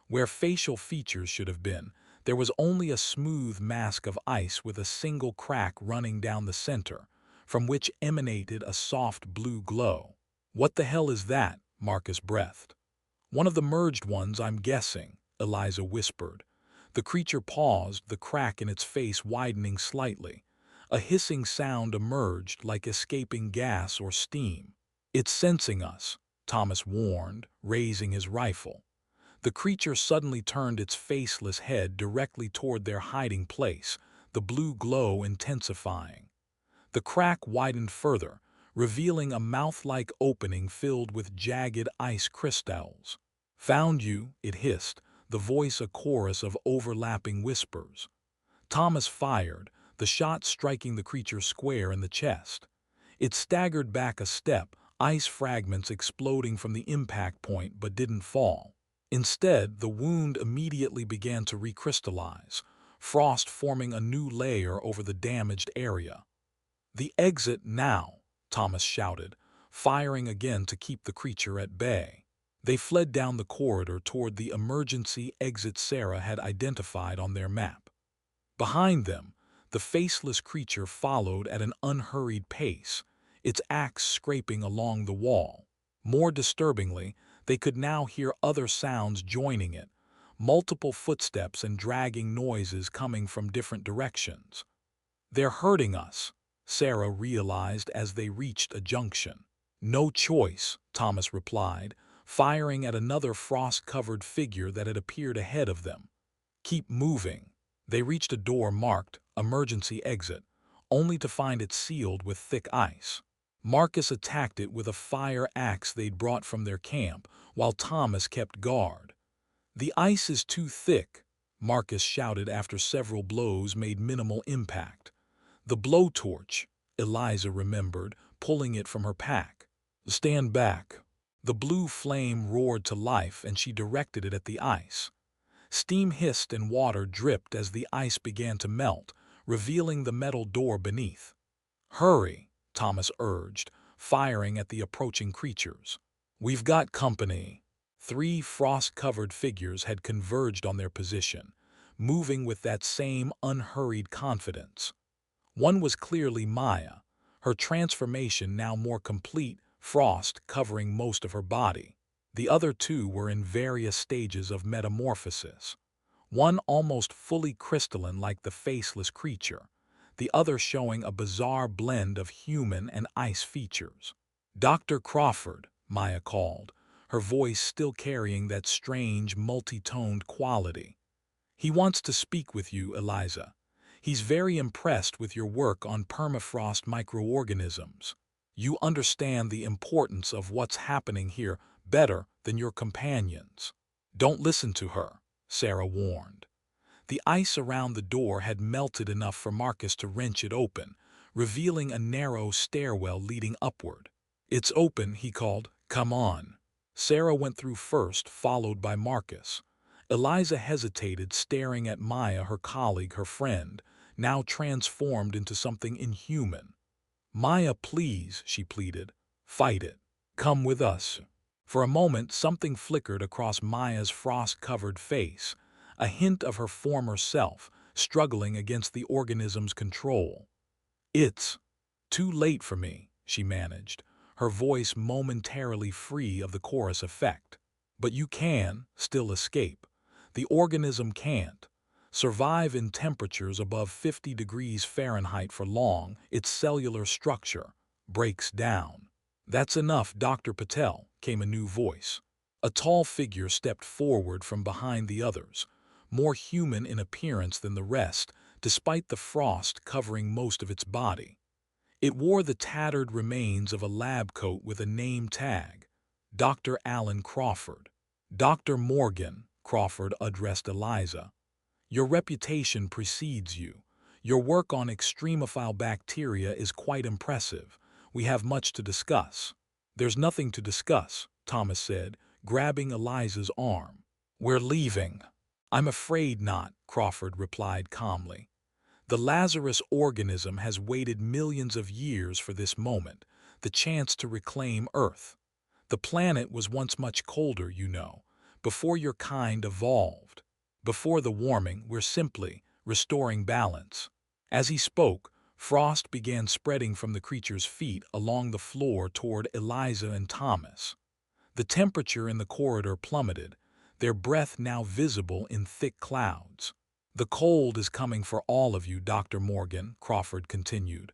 Where facial features should have been, there was only a smooth mask of ice with a single crack running down the center, from which emanated a soft blue glow. "What the hell is that?" Marcus breathed. "One of the merged ones, I'm guessing," Eliza whispered. The creature paused, the crack in its face widening slightly. A hissing sound emerged, like escaping gas or steam. "It's sensing us," Thomas warned, raising his rifle. The creature suddenly turned its faceless head directly toward their hiding place, the blue glow intensifying. The crack widened further, revealing a mouth-like opening filled with jagged ice crystals. "Found you," it hissed, the voice a chorus of overlapping whispers. Thomas fired, the shot striking the creature square in the chest. It staggered back a step, ice fragments exploding from the impact point but didn't fall. Instead, the wound immediately began to recrystallize, frost forming a new layer over the damaged area. "The exit now," Thomas shouted, firing again to keep the creature at bay. They fled down the corridor toward the emergency exit Sarah had identified on their map. Behind them, the faceless creature followed at an unhurried pace, its axe scraping along the wall. More disturbingly, they could now hear other sounds joining it, multiple footsteps and dragging noises coming from different directions. "They're hurting us," Sarah realized as they reached a junction. "No choice," Thomas replied, firing at another frost-covered figure that had appeared ahead of them. "Keep moving." They reached a door marked "Emergency Exit," only to find it sealed with thick ice. Marcus attacked it with a fire axe they'd brought from their camp, while Thomas kept guard. "The ice is too thick," Marcus shouted after several blows made minimal impact. "The blowtorch," Eliza remembered, pulling it from her pack. "Stand back." The blue flame roared to life and she directed it at the ice. Steam hissed and water dripped as the ice began to melt, revealing the metal door beneath. "Hurry," Thomas urged, firing at the approaching creatures. "We've got company." 3 frost-covered figures had converged on their position, moving with that same unhurried confidence. One was clearly Maya, her transformation now more complete, frost covering most of her body. The other 2 were in various stages of metamorphosis. One almost fully crystalline like the faceless creature, the other showing a bizarre blend of human and ice features. "Dr. Crawford," Maya called, her voice still carrying that strange, multi-toned quality. "He wants to speak with you, Eliza. He's very impressed with your work on permafrost microorganisms. You understand the importance of what's happening here better than your companions." "Don't listen to her," Sarah warned. The ice around the door had melted enough for Marcus to wrench it open, revealing a narrow stairwell leading upward. "It's open," he called. "Come on." Sarah went through first, followed by Marcus. Eliza hesitated, staring at Maya, her colleague, her friend, now transformed into something inhuman. "Maya, please," she pleaded. "Fight it. Come with us." For a moment, something flickered across Maya's frost-covered face, a hint of her former self, struggling against the organism's control. "It's too late for me," she managed, her voice momentarily free of the chorus effect. "But you can still escape. The organism can't survive in temperatures above 50 degrees Fahrenheit for long. Its cellular structure breaks down." "That's enough, Dr. Patel," came a new voice. A tall figure stepped forward from behind the others, more human in appearance than the rest, despite the frost covering most of its body. It wore the tattered remains of a lab coat with a name tag: Dr. Alan Crawford. "Dr. Morgan," Crawford addressed Eliza, "your reputation precedes you. Your work on extremophile bacteria is quite impressive. We have much to discuss." "There's nothing to discuss," Thomas said, grabbing Eliza's arm. "We're leaving." "I'm afraid not," Crawford replied calmly. "The Lazarus organism has waited millions of years for this moment, the chance to reclaim Earth. The planet was once much colder, you know, before your kind evolved. Before the warming, we're simply restoring balance." As he spoke, frost began spreading from the creature's feet along the floor toward Eliza and Thomas. The temperature in the corridor plummeted, their breath now visible in thick clouds. "The cold is coming for all of you, Dr. Morgan," Crawford continued.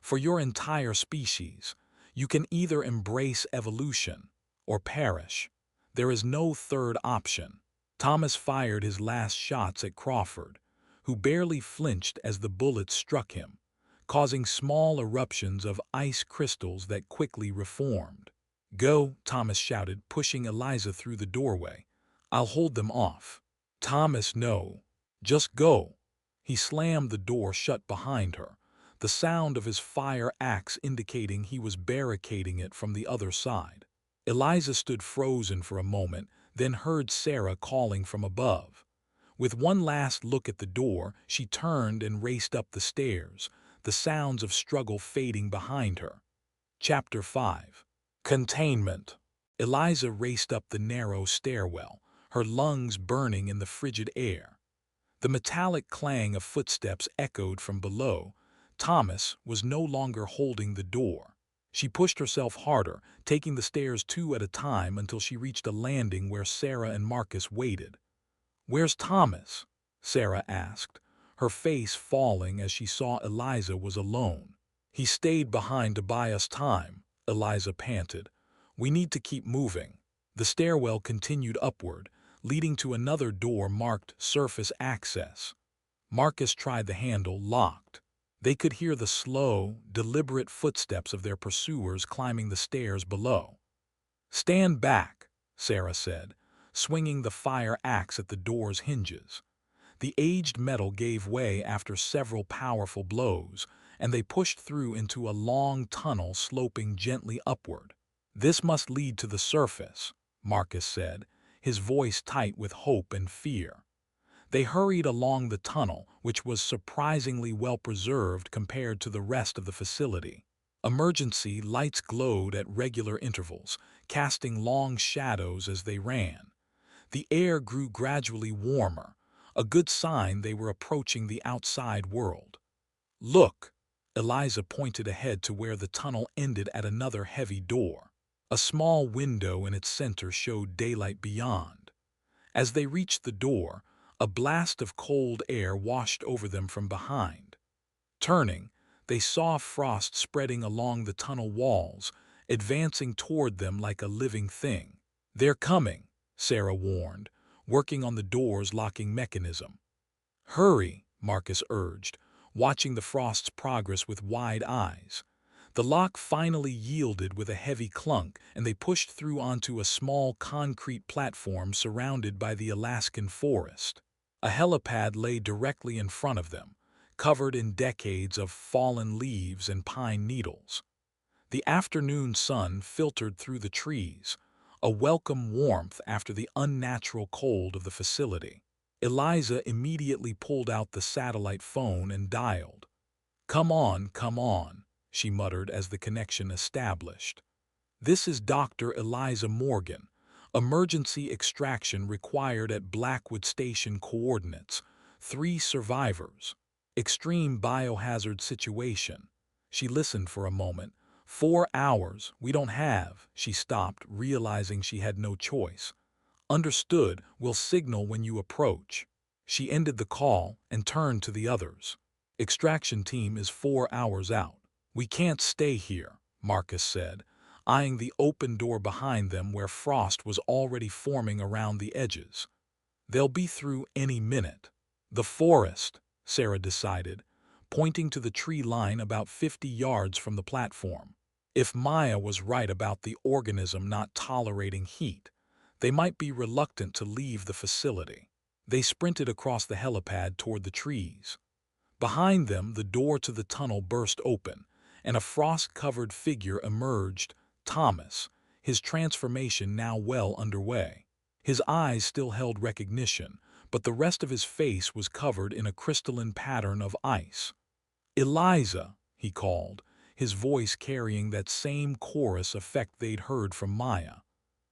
"For your entire species. You can either embrace evolution or perish. There is no third option." Thomas fired his last shots at Crawford, who barely flinched as the bullets struck him, causing small eruptions of ice crystals that quickly reformed. "Go," Thomas shouted, pushing Eliza through the doorway. "I'll hold them off." "Thomas, no. Just go." He slammed the door shut behind her, the sound of his fire axe indicating he was barricading it from the other side. Eliza stood frozen for a moment, then heard Sarah calling from above. With one last look at the door, she turned and raced up the stairs, the sounds of struggle fading behind her. Chapter 5. Containment. Eliza raced up the narrow stairwell, her lungs burning in the frigid air. The metallic clang of footsteps echoed from below. Thomas was no longer holding the door. She pushed herself harder, taking the stairs two at a time until she reached a landing where Sarah and Marcus waited. "Where's Thomas?" Sarah asked, her face falling as she saw Eliza was alone. "He stayed behind to buy us time," Eliza panted. "We need to keep moving." The stairwell continued upward, leading to another door marked Surface Access. Marcus tried the handle, locked. They could hear the slow, deliberate footsteps of their pursuers climbing the stairs below. "Stand back," Sarah said, swinging the fire axe at the door's hinges. The aged metal gave way after several powerful blows, and they pushed through into a long tunnel sloping gently upward. "This must lead to the surface," Marcus said, his voice tight with hope and fear. They hurried along the tunnel, which was surprisingly well preserved compared to the rest of the facility. Emergency lights glowed at regular intervals, casting long shadows as they ran. The air grew gradually warmer, a good sign they were approaching the outside world. "Look!" Eliza pointed ahead to where the tunnel ended at another heavy door. A small window in its center showed daylight beyond. As they reached the door, a blast of cold air washed over them from behind. Turning, they saw frost spreading along the tunnel walls, advancing toward them like a living thing. "They're coming," Sarah warned, working on the door's locking mechanism. "Hurry," Marcus urged, watching the frost's progress with wide eyes. The lock finally yielded with a heavy clunk, and they pushed through onto a small concrete platform surrounded by the Alaskan forest. A helipad lay directly in front of them, covered in decades of fallen leaves and pine needles. The afternoon sun filtered through the trees, a welcome warmth after the unnatural cold of the facility. Eliza immediately pulled out the satellite phone and dialed. Come on," she muttered as the connection established. "This is Dr. Eliza Morgan. Emergency extraction required at Blackwood Station coordinates. 3 survivors. Extreme biohazard situation." She listened for a moment. 4 hours, we don't have. She stopped, realizing she had no choice. "Understood, we'll signal when you approach." She ended the call and turned to the others. "Extraction team is 4 hours out. We can't stay here," Marcus said, eyeing the open door behind them where frost was already forming around the edges. "They'll be through any minute." "The forest," Sarah decided, pointing to the tree line about 50 yards from the platform. If Maya was right about the organism not tolerating heat, they might be reluctant to leave the facility. They sprinted across the helipad toward the trees. Behind them, the door to the tunnel burst open, and a frost-covered figure emerged, Thomas, his transformation now well underway. His eyes still held recognition, but the rest of his face was covered in a crystalline pattern of ice. "Eliza," he called, his voice carrying that same chorus effect they'd heard from Maya.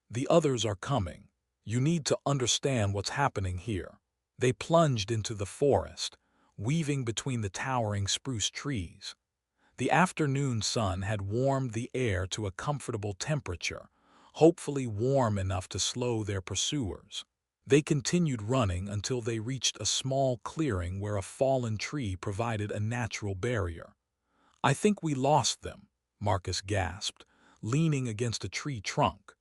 "The others are coming. You need to understand what's happening here." They plunged into the forest, weaving between the towering spruce trees. The afternoon sun had warmed the air to a comfortable temperature, hopefully warm enough to slow their pursuers. They continued running until they reached a small clearing where a fallen tree provided a natural barrier. "I think we lost them," Marcus gasped, leaning against a tree trunk.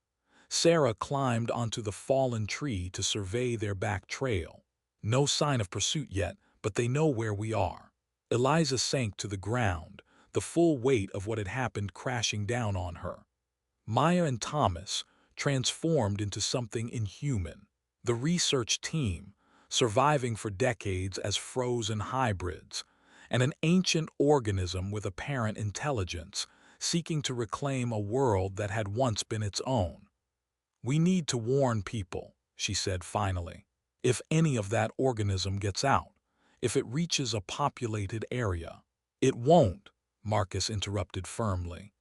Sarah climbed onto the fallen tree to survey their back trail. "No sign of pursuit yet, but they know where we are." Eliza sank to the ground, the full weight of what had happened crashing down on her. Maya and Thomas transformed into something inhuman. The research team, surviving for decades as frozen hybrids, and an ancient organism with apparent intelligence, seeking to reclaim a world that had once been its own. "We need to warn people," she said finally. "If any of that organism gets out, if it reaches a populated area." "It won't," Marcus interrupted firmly.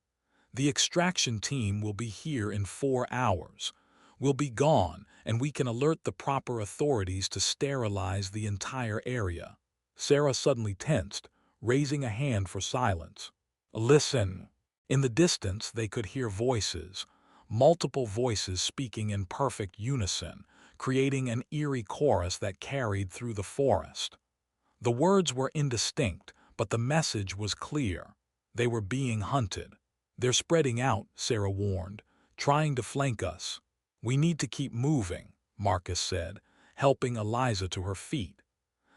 "The extraction team will be here in 4 hours. We'll be gone, and we can alert the proper authorities to sterilize the entire area." Sarah suddenly tensed, raising a hand for silence. "Listen." In the distance they could hear voices, multiple voices speaking in perfect unison, creating an eerie chorus that carried through the forest. The words were indistinct, but the message was clear. They were being hunted. "They're spreading out," Sarah warned, "trying to flank us." "We need to keep moving," Marcus said, helping Eliza to her feet.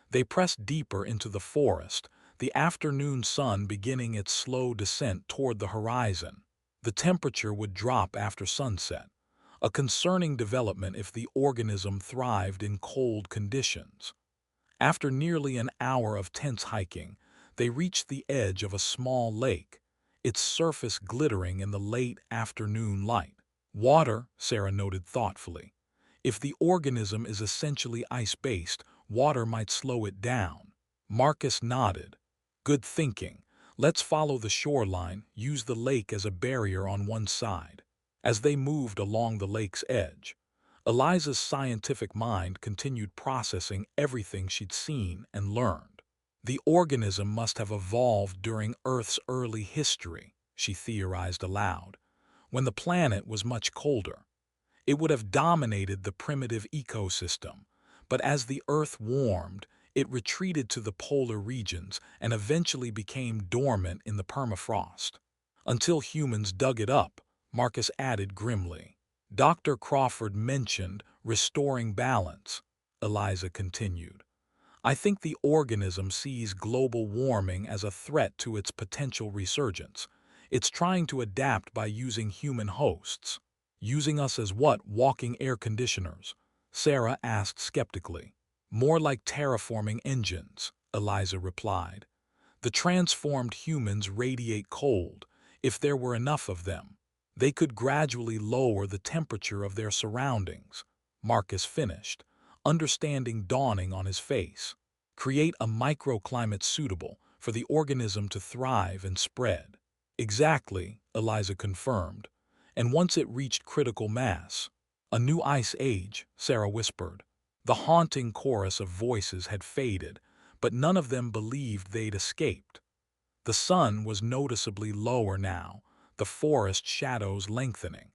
They pressed deeper into the forest, the afternoon sun beginning its slow descent toward the horizon. The temperature would drop after sunset, a concerning development if the organism thrived in cold conditions. After nearly an hour of tense hiking, they reached the edge of a small lake, its surface glittering in the late afternoon light. "Water," Sarah noted thoughtfully. "If the organism is essentially ice-based, water might slow it down." Marcus nodded. "Good thinking. Let's follow the shoreline, use the lake as a barrier on one side." As they moved along the lake's edge, Eliza's scientific mind continued processing everything she'd seen and learned. "The organism must have evolved during Earth's early history," she theorized aloud, "when the planet was much colder. It would have dominated the primitive ecosystem, but as the Earth warmed, it retreated to the polar regions and eventually became dormant in the permafrost. Until humans dug it up," Marcus added grimly. "Dr. Crawford mentioned restoring balance," Eliza continued. "I think the organism sees global warming as a threat to its potential resurgence. It's trying to adapt by using human hosts." "Using us as what, walking air conditioners?" Sarah asked skeptically. "More like terraforming engines," Eliza replied. "The transformed humans radiate cold, if there were enough of them. They could gradually lower the temperature of their surroundings, Marcus finished, understanding dawning on his face. Create a microclimate suitable for the organism to thrive and spread. Exactly, Eliza confirmed. And once it reached critical mass, a new ice age, Sarah whispered. The haunting chorus of voices had faded, but none of them believed they'd escaped. The sun was noticeably lower now, the forest shadows lengthening.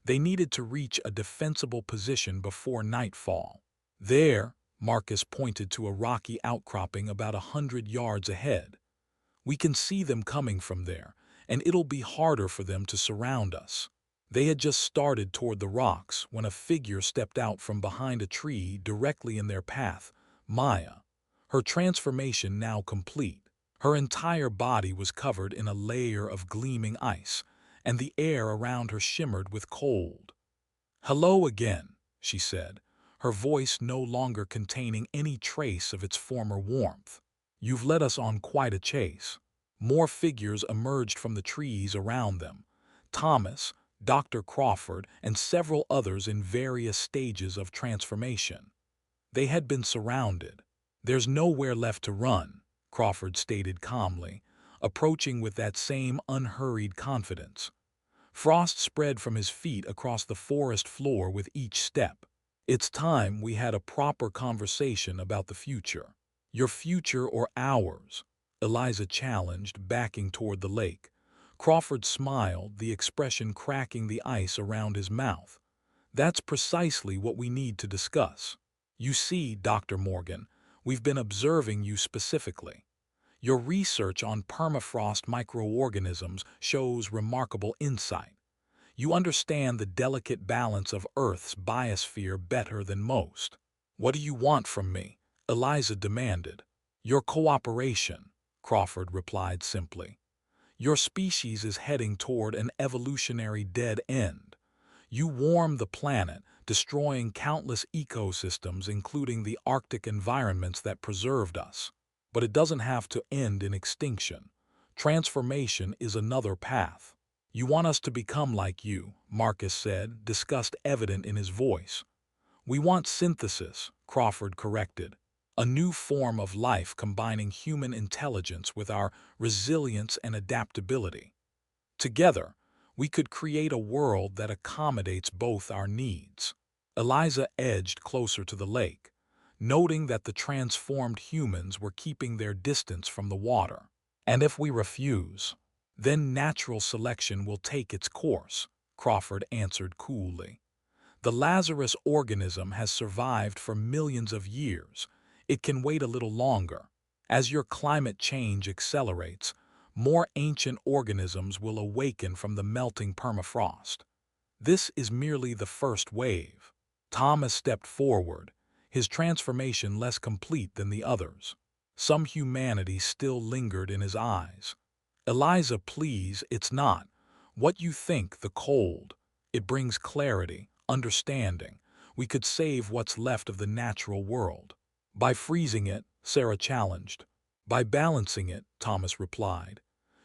They needed to reach a defensible position before nightfall. There, Marcus pointed to a rocky outcropping about 100 yards ahead. We can see them coming from there, and it'll be harder for them to surround us. They had just started toward the rocks when a figure stepped out from behind a tree directly in their path, Maya, her transformation now complete. Her entire body was covered in a layer of gleaming ice, and the air around her shimmered with cold. "Hello again," she said, her voice no longer containing any trace of its former warmth. "You've led us on quite a chase." More figures emerged from the trees around them. Thomas, Dr. Crawford, and several others in various stages of transformation. They had been surrounded. "There's nowhere left to run," Crawford stated calmly, approaching with that same unhurried confidence. Frost spread from his feet across the forest floor with each step. "It's time we had a proper conversation about the future." "Your future or ours?" Eliza challenged, backing toward the lake. Crawford smiled, the expression cracking the ice around his mouth. "That's precisely what we need to discuss. You see, Dr. Morgan, we've been observing you specifically. Your research on permafrost microorganisms shows remarkable insight. You understand the delicate balance of Earth's biosphere better than most." "What do you want from me?" Eliza demanded. "Your cooperation," Crawford replied simply. "Your species is heading toward an evolutionary dead end. You warm the planet, destroying countless ecosystems including the Arctic environments that preserved us. But it doesn't have to end in extinction. Transformation is another path. You want us to become like you," Marcus said, disgust evident in his voice. "We want synthesis," Crawford corrected. "A new form of life combining human intelligence with our resilience and adaptability. Together, we could create a world that accommodates both our needs." Eliza edged closer to the lake, noting that the transformed humans were keeping their distance from the water. "And if we refuse, then natural selection will take its course," Crawford answered coolly. "The Lazarus organism has survived for millions of years. It can wait a little longer. As your climate change accelerates, more ancient organisms will awaken from the melting permafrost. This is merely the first wave." Thomas stepped forward, his transformation less complete than the others. Some humanity still lingered in his eyes. "Eliza, please, it's not what you think, the cold. It brings clarity, understanding. We could save what's left of the natural world." "By freezing it," Sarah challenged. "By balancing it," Thomas replied.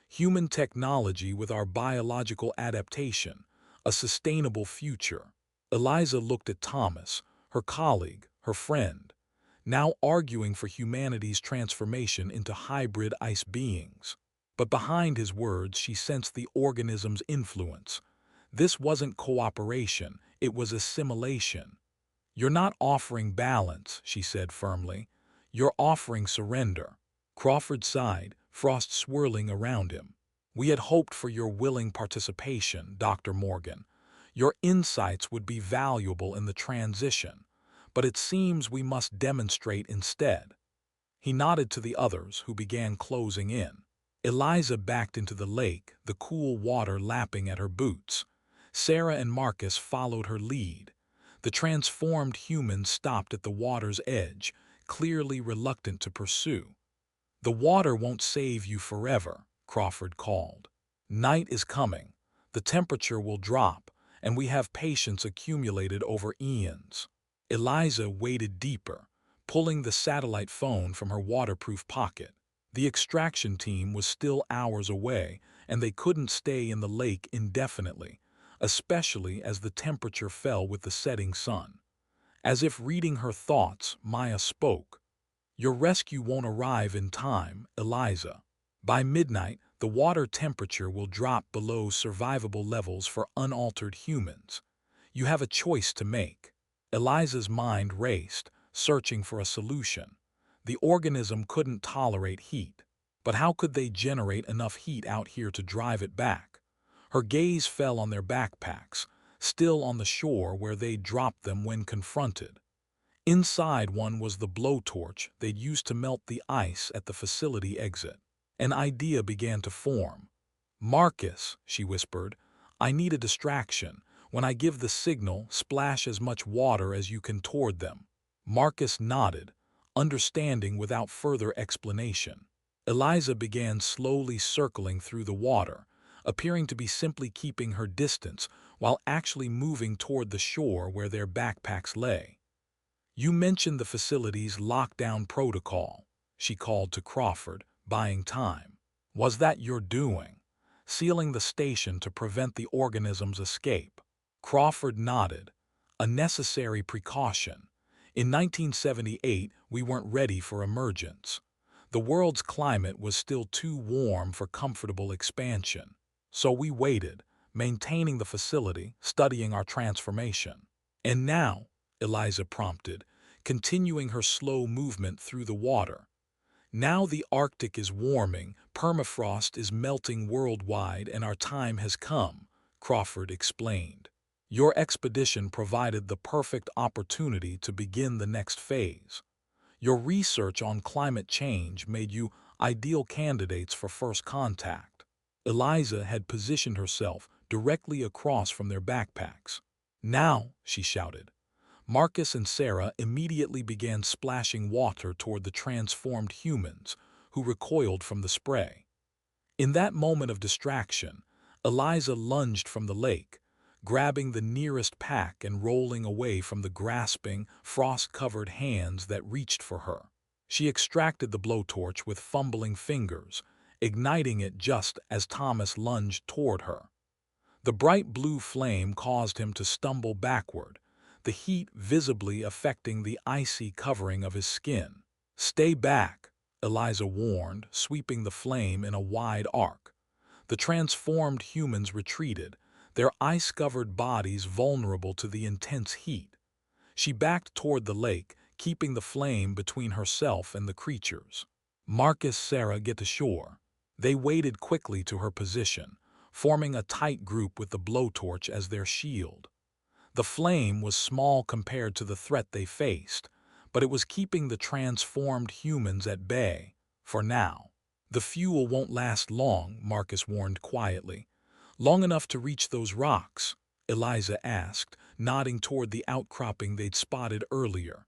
"Human technology with our biological adaptation, a sustainable future." Eliza looked at Thomas, her colleague, her friend, now arguing for humanity's transformation into hybrid ice beings. But behind his words she sensed the organism's influence. This wasn't cooperation, it was assimilation. "You're not offering balance," she said firmly. "You're offering surrender." Crawford sighed, frost swirling around him. "We had hoped for your willing participation, Dr. Morgan. Your insights would be valuable in the transition, but it seems we must demonstrate instead." He nodded to the others, who began closing in. Eliza backed into the lake, the cool water lapping at her boots. Sarah and Marcus followed her lead. The transformed humans stopped at the water's edge, clearly reluctant to pursue. "The water won't save you forever," Crawford called. "Night is coming. The temperature will drop, and we have patience accumulated over eons." Eliza waded deeper, pulling the satellite phone from her waterproof pocket. The extraction team was still hours away, and they couldn't stay in the lake indefinitely. especially as the temperature fell with the setting sun. As if reading her thoughts, Maya spoke. Your rescue won't arrive in time, Eliza. By midnight, the water temperature will drop below survivable levels for unaltered humans. You have a choice to make. Eliza's mind raced, searching for a solution. The organism couldn't tolerate heat. But how could they generate enough heat out here to drive it back? Her gaze fell on their backpacks, still on the shore where they'd dropped them when confronted. Inside one was the blowtorch they'd used to melt the ice at the facility exit. An idea began to form. "Marcus," she whispered, "I need a distraction. When I give the signal, splash as much water as you can toward them." Marcus nodded, understanding without further explanation. Eliza began slowly circling through the water, appearing to be simply keeping her distance while actually moving toward the shore where their backpacks lay. "You mentioned the facility's lockdown protocol," she called to Crawford, buying time. "Was that your doing? Sealing the station to prevent the organism's escape?" Crawford nodded. "A necessary precaution. In 1978, we weren't ready for emergence. The world's climate was still too warm for comfortable expansion. So we waited, maintaining the facility, studying our transformation. And now," Eliza prompted, continuing her slow movement through the water. "Now the Arctic is warming, permafrost is melting worldwide, and our time has come," Crawford explained. "Your expedition provided the perfect opportunity to begin the next phase. Your research on climate change made you ideal candidates for first contact." Eliza had positioned herself directly across from their backpacks. "Now," she shouted. Marcus and Sarah immediately began splashing water toward the transformed humans, who recoiled from the spray. In that moment of distraction, Eliza lunged from the lake, grabbing the nearest pack and rolling away from the grasping, frost-covered hands that reached for her. She extracted the blowtorch with fumbling fingers, igniting it just as Thomas lunged toward her. The bright blue flame caused him to stumble backward, the heat visibly affecting the icy covering of his skin. "Stay back," Eliza warned, sweeping the flame in a wide arc. The transformed humans retreated, their ice-covered bodies vulnerable to the intense heat. She backed toward the lake, keeping the flame between herself and the creatures. Marcus, Sarah, get to shore. They waded quickly to her position, forming a tight group with the blowtorch as their shield. The flame was small compared to the threat they faced, but it was keeping the transformed humans at bay, for now. "The fuel won't last long," Marcus warned quietly. "Long enough to reach those rocks?" Eliza asked, nodding toward the outcropping they'd spotted earlier.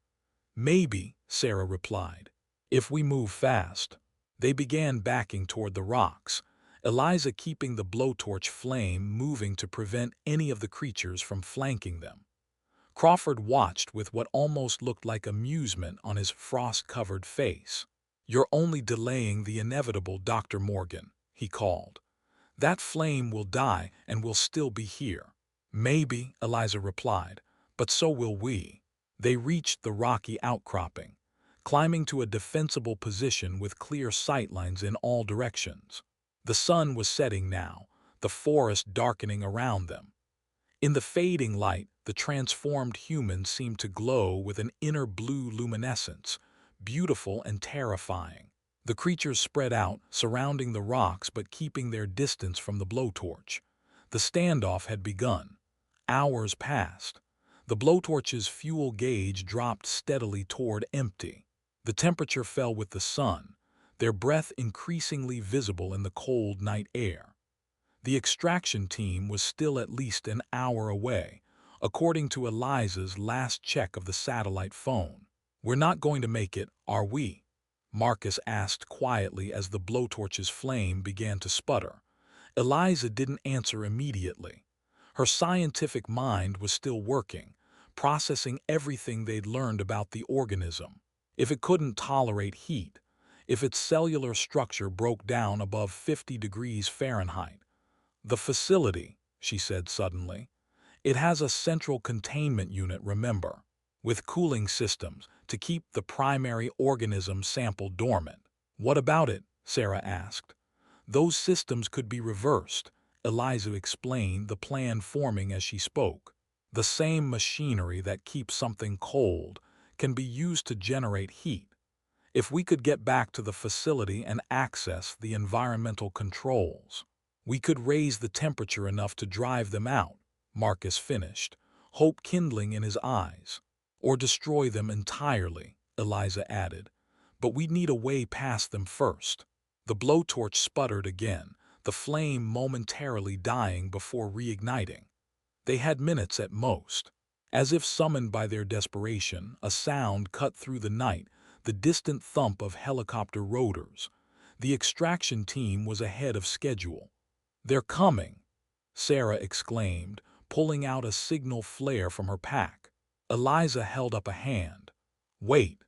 "Maybe," Sarah replied, "if we move fast." They began backing toward the rocks, Eliza keeping the blowtorch flame moving to prevent any of the creatures from flanking them. Crawford watched with what almost looked like amusement on his frost-covered face. "You're only delaying the inevitable, Dr. Morgan," he called. "That flame will die and we'll still be here." "Maybe," Eliza replied, "but so will we." They reached the rocky outcropping, climbing to a defensible position with clear sightlines in all directions. The sun was setting now, the forest darkening around them. In the fading light, the transformed humans seemed to glow with an inner blue luminescence, beautiful and terrifying. The creatures spread out, surrounding the rocks but keeping their distance from the blowtorch. The standoff had begun. Hours passed. The blowtorch's fuel gauge dropped steadily toward empty. The temperature fell with the sun, their breath increasingly visible in the cold night air. The extraction team was still at least an hour away, according to Eliza's last check of the satellite phone. "We're not going to make it, are we?" Marcus asked quietly as the blowtorch's flame began to sputter. Eliza didn't answer immediately. Her scientific mind was still working, processing everything they'd learned about the organism. If it couldn't tolerate heat, if its cellular structure broke down above 50 degrees Fahrenheit, the facility, she said suddenly. "It has a central containment unit, remember, with cooling systems to keep the primary organism sample dormant." "What about it?" Sarah asked. "Those systems could be reversed," Eliza explained, the plan forming as she spoke. "The same machinery that keeps something cold can be used to generate heat. If we could get back to the facility and access the environmental controls, we could raise the temperature enough to drive them out," Marcus finished, hope kindling in his eyes. "Or destroy them entirely," Eliza added. "But we'd need a way past them first." The blowtorch sputtered again, the flame momentarily dying before reigniting. They had minutes at most. As if summoned by their desperation, a sound cut through the night, the distant thump of helicopter rotors. The extraction team was ahead of schedule. "They're coming!" Sarah exclaimed, pulling out a signal flare from her pack. Eliza held up a hand. "Wait.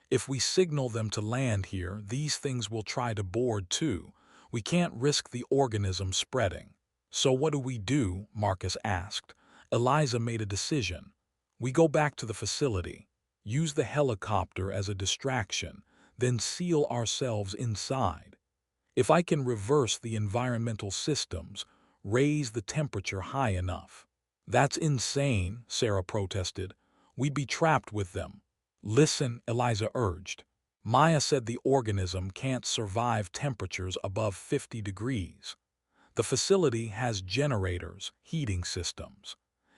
If we signal them to land here, these things will try to board too. We can't risk the organism spreading." "So what do?" Marcus asked. Eliza made a decision. "We go back to the facility, use the helicopter as a distraction, then seal ourselves inside. If I can reverse the environmental systems, raise the temperature high enough." "That's insane," Sarah protested. "We'd be trapped with them." "Listen," Eliza urged. "Maya said the organism can't survive temperatures above 50 degrees. The facility has generators, heating systems.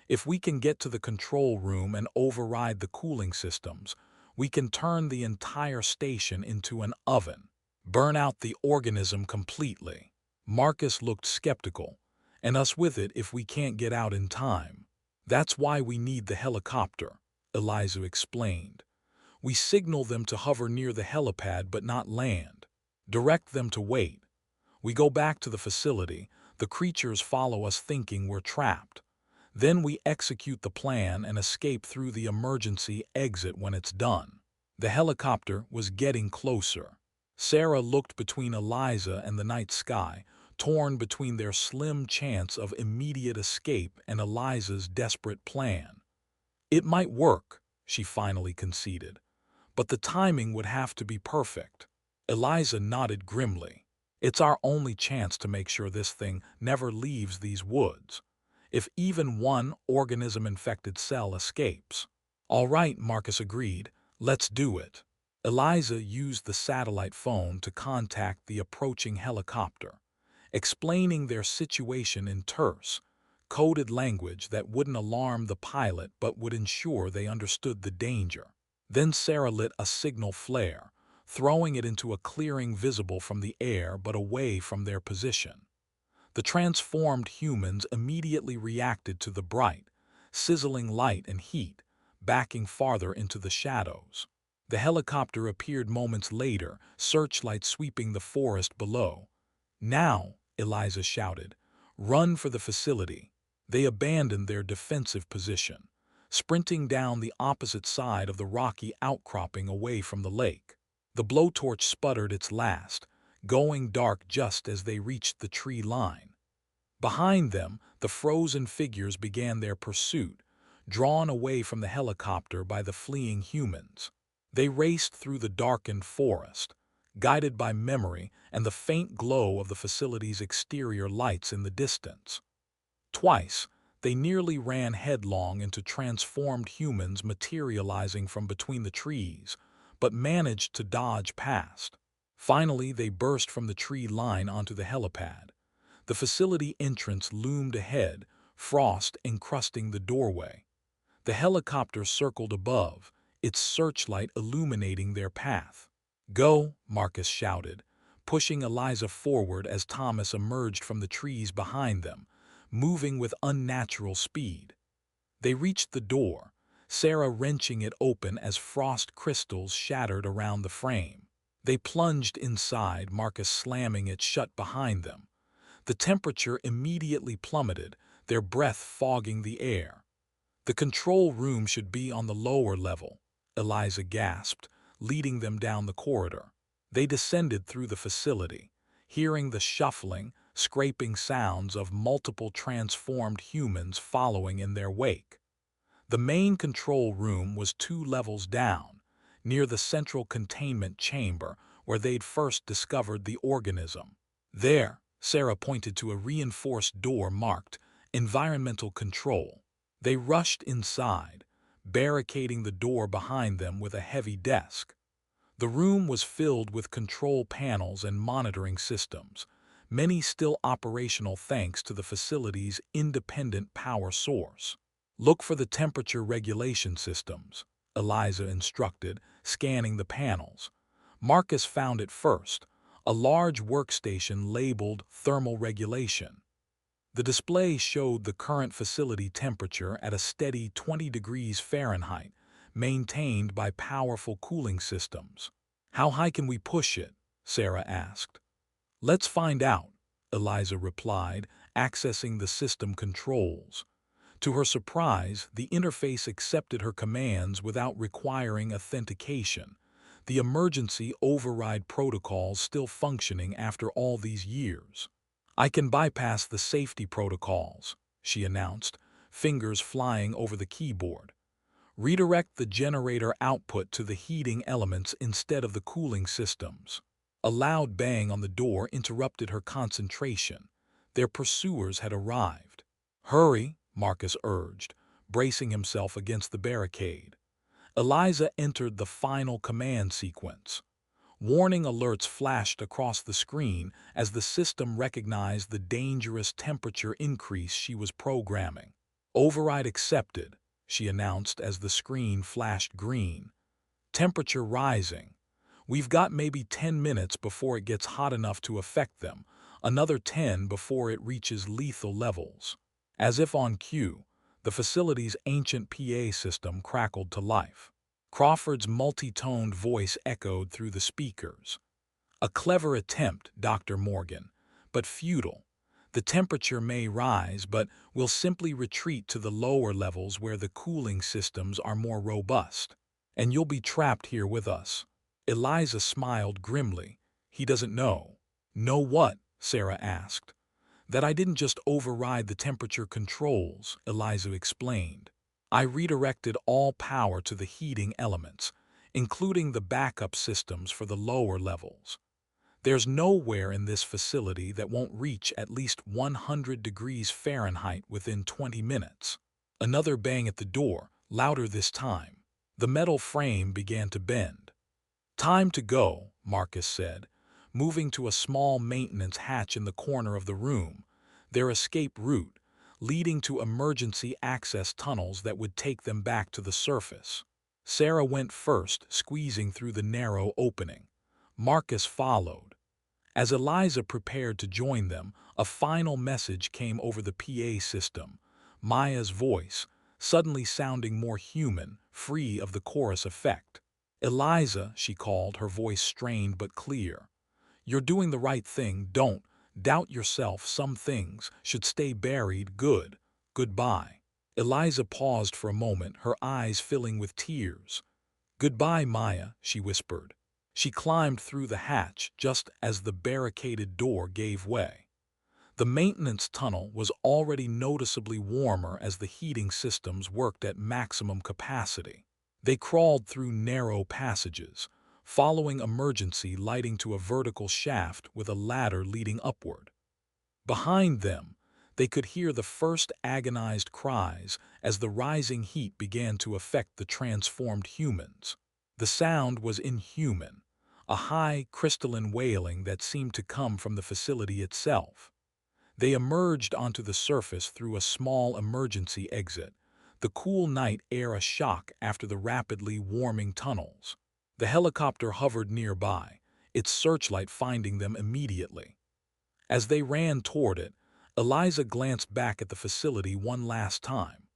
If we can get to the control room and override the cooling systems, we can turn the entire station into an oven, burn out the organism completely." Marcus looked skeptical. "And us with it if we can't get out in time." "That's why we need the helicopter," Eliza explained. "We signal them to hover near the helipad but not land. Direct them to wait. We go back to the facility, the creatures follow us thinking we're trapped. Then we execute the plan and escape through the emergency exit when it's done." The helicopter was getting closer. Sarah looked between Eliza and the night sky, torn between their slim chance of immediate escape and Eliza's desperate plan. "It might work," she finally conceded, "but the timing would have to be perfect." Eliza nodded grimly. "It's our only chance to make sure this thing never leaves these woods. If even one organism-infected cell escapes." "All right," Marcus agreed. "Let's do it." Eliza used the satellite phone to contact the approaching helicopter, explaining their situation in terse, coded language that wouldn't alarm the pilot but would ensure they understood the danger. Then Sarah lit a signal flare, throwing it into a clearing visible from the air but away from their position. The transformed humans immediately reacted to the bright, sizzling light and heat, backing farther into the shadows. The helicopter appeared moments later, searchlight sweeping the forest below. "Now," Eliza shouted, "run for the facility." They abandoned their defensive position, sprinting down the opposite side of the rocky outcropping away from the lake. The blowtorch sputtered its last, going dark just as they reached the tree line. Behind them, the frozen figures began their pursuit, drawn away from the helicopter by the fleeing humans. They raced through the darkened forest, guided by memory and the faint glow of the facility's exterior lights in the distance. Twice, they nearly ran headlong into transformed humans materializing from between the trees, but managed to dodge past. Finally, they burst from the tree line onto the helipad. The facility entrance loomed ahead, frost encrusting the doorway. The helicopter circled above, its searchlight illuminating their path. "Go," Marcus shouted, pushing Eliza forward as Thomas emerged from the trees behind them, moving with unnatural speed. They reached the door, Sarah wrenching it open as frost crystals shattered around the frame. They plunged inside, Marcus slamming it shut behind them. The temperature immediately plummeted, their breath fogging the air. "The control room should be on the lower level," Eliza gasped, leading them down the corridor. They descended through the facility, hearing the shuffling, scraping sounds of multiple transformed humans following in their wake. The main control room was 2 levels down, near the central containment chamber where they'd first discovered the organism. There, Sarah pointed to a reinforced door marked Environmental Control. They rushed inside, barricading the door behind them with a heavy desk. The room was filled with control panels and monitoring systems, many still operational thanks to the facility's independent power source. Look for the temperature regulation systems, Eliza instructed, scanning the panels. Marcus found it first, a large workstation labeled Thermal Regulation. The display showed the current facility temperature at a steady 20 degrees Fahrenheit, maintained by powerful cooling systems. "How high can we push it?" Sarah asked. "Let's find out," Eliza replied, accessing the system controls. To her surprise, the interface accepted her commands without requiring authentication, the emergency override protocols still functioning after all these years. "I can bypass the safety protocols," she announced, fingers flying over the keyboard. "Redirect the generator output to the heating elements instead of the cooling systems." A loud bang on the door interrupted her concentration. Their pursuers had arrived. "Hurry," Marcus urged, bracing himself against the barricade. Eliza entered the final command sequence. Warning alerts flashed across the screen as the system recognized the dangerous temperature increase she was programming. "Override accepted," she announced as the screen flashed green. "Temperature rising. We've got maybe 10 minutes before it gets hot enough to affect them, another 10 before it reaches lethal levels." As if on cue, the facility's ancient PA system crackled to life. Crawford's multi-toned voice echoed through the speakers. "A clever attempt, Dr. Morgan, but futile. The temperature may rise, but we'll simply retreat to the lower levels where the cooling systems are more robust. And you'll be trapped here with us." Eliza smiled grimly. "He doesn't know." "Know what?" Sarah asked. "That I didn't just override the temperature controls," Eliza explained. "I redirected all power to the heating elements, including the backup systems for the lower levels. There's nowhere in this facility that won't reach at least 100 degrees Fahrenheit within 20 minutes. Another bang at the door, louder this time. The metal frame began to bend. "Time to go," Marcus said, moving to a small maintenance hatch in the corner of the room, their escape route, leading to emergency access tunnels that would take them back to the surface. Sarah went first, squeezing through the narrow opening. Marcus followed. As Eliza prepared to join them, a final message came over the PA system, Maya's voice, suddenly sounding more human, free of the chorus effect. "Eliza," she called, her voice strained but clear. "You're doing the right thing. Don't doubt yourself. Some things should stay buried. Goodbye." Eliza paused for a moment, her eyes filling with tears. "Goodbye, Maya," she whispered. She climbed through the hatch just as the barricaded door gave way. The maintenance tunnel was already noticeably warmer as the heating systems worked at maximum capacity. They crawled through narrow passages, following emergency lighting to a vertical shaft with a ladder leading upward. Behind them, they could hear the first agonized cries as the rising heat began to affect the transformed humans. The sound was inhuman, a high, crystalline wailing that seemed to come from the facility itself. They emerged onto the surface through a small emergency exit, the cool night air a shock after the rapidly warming tunnels. The helicopter hovered nearby, its searchlight finding them immediately. As they ran toward it, Eliza glanced back at the facility one last time.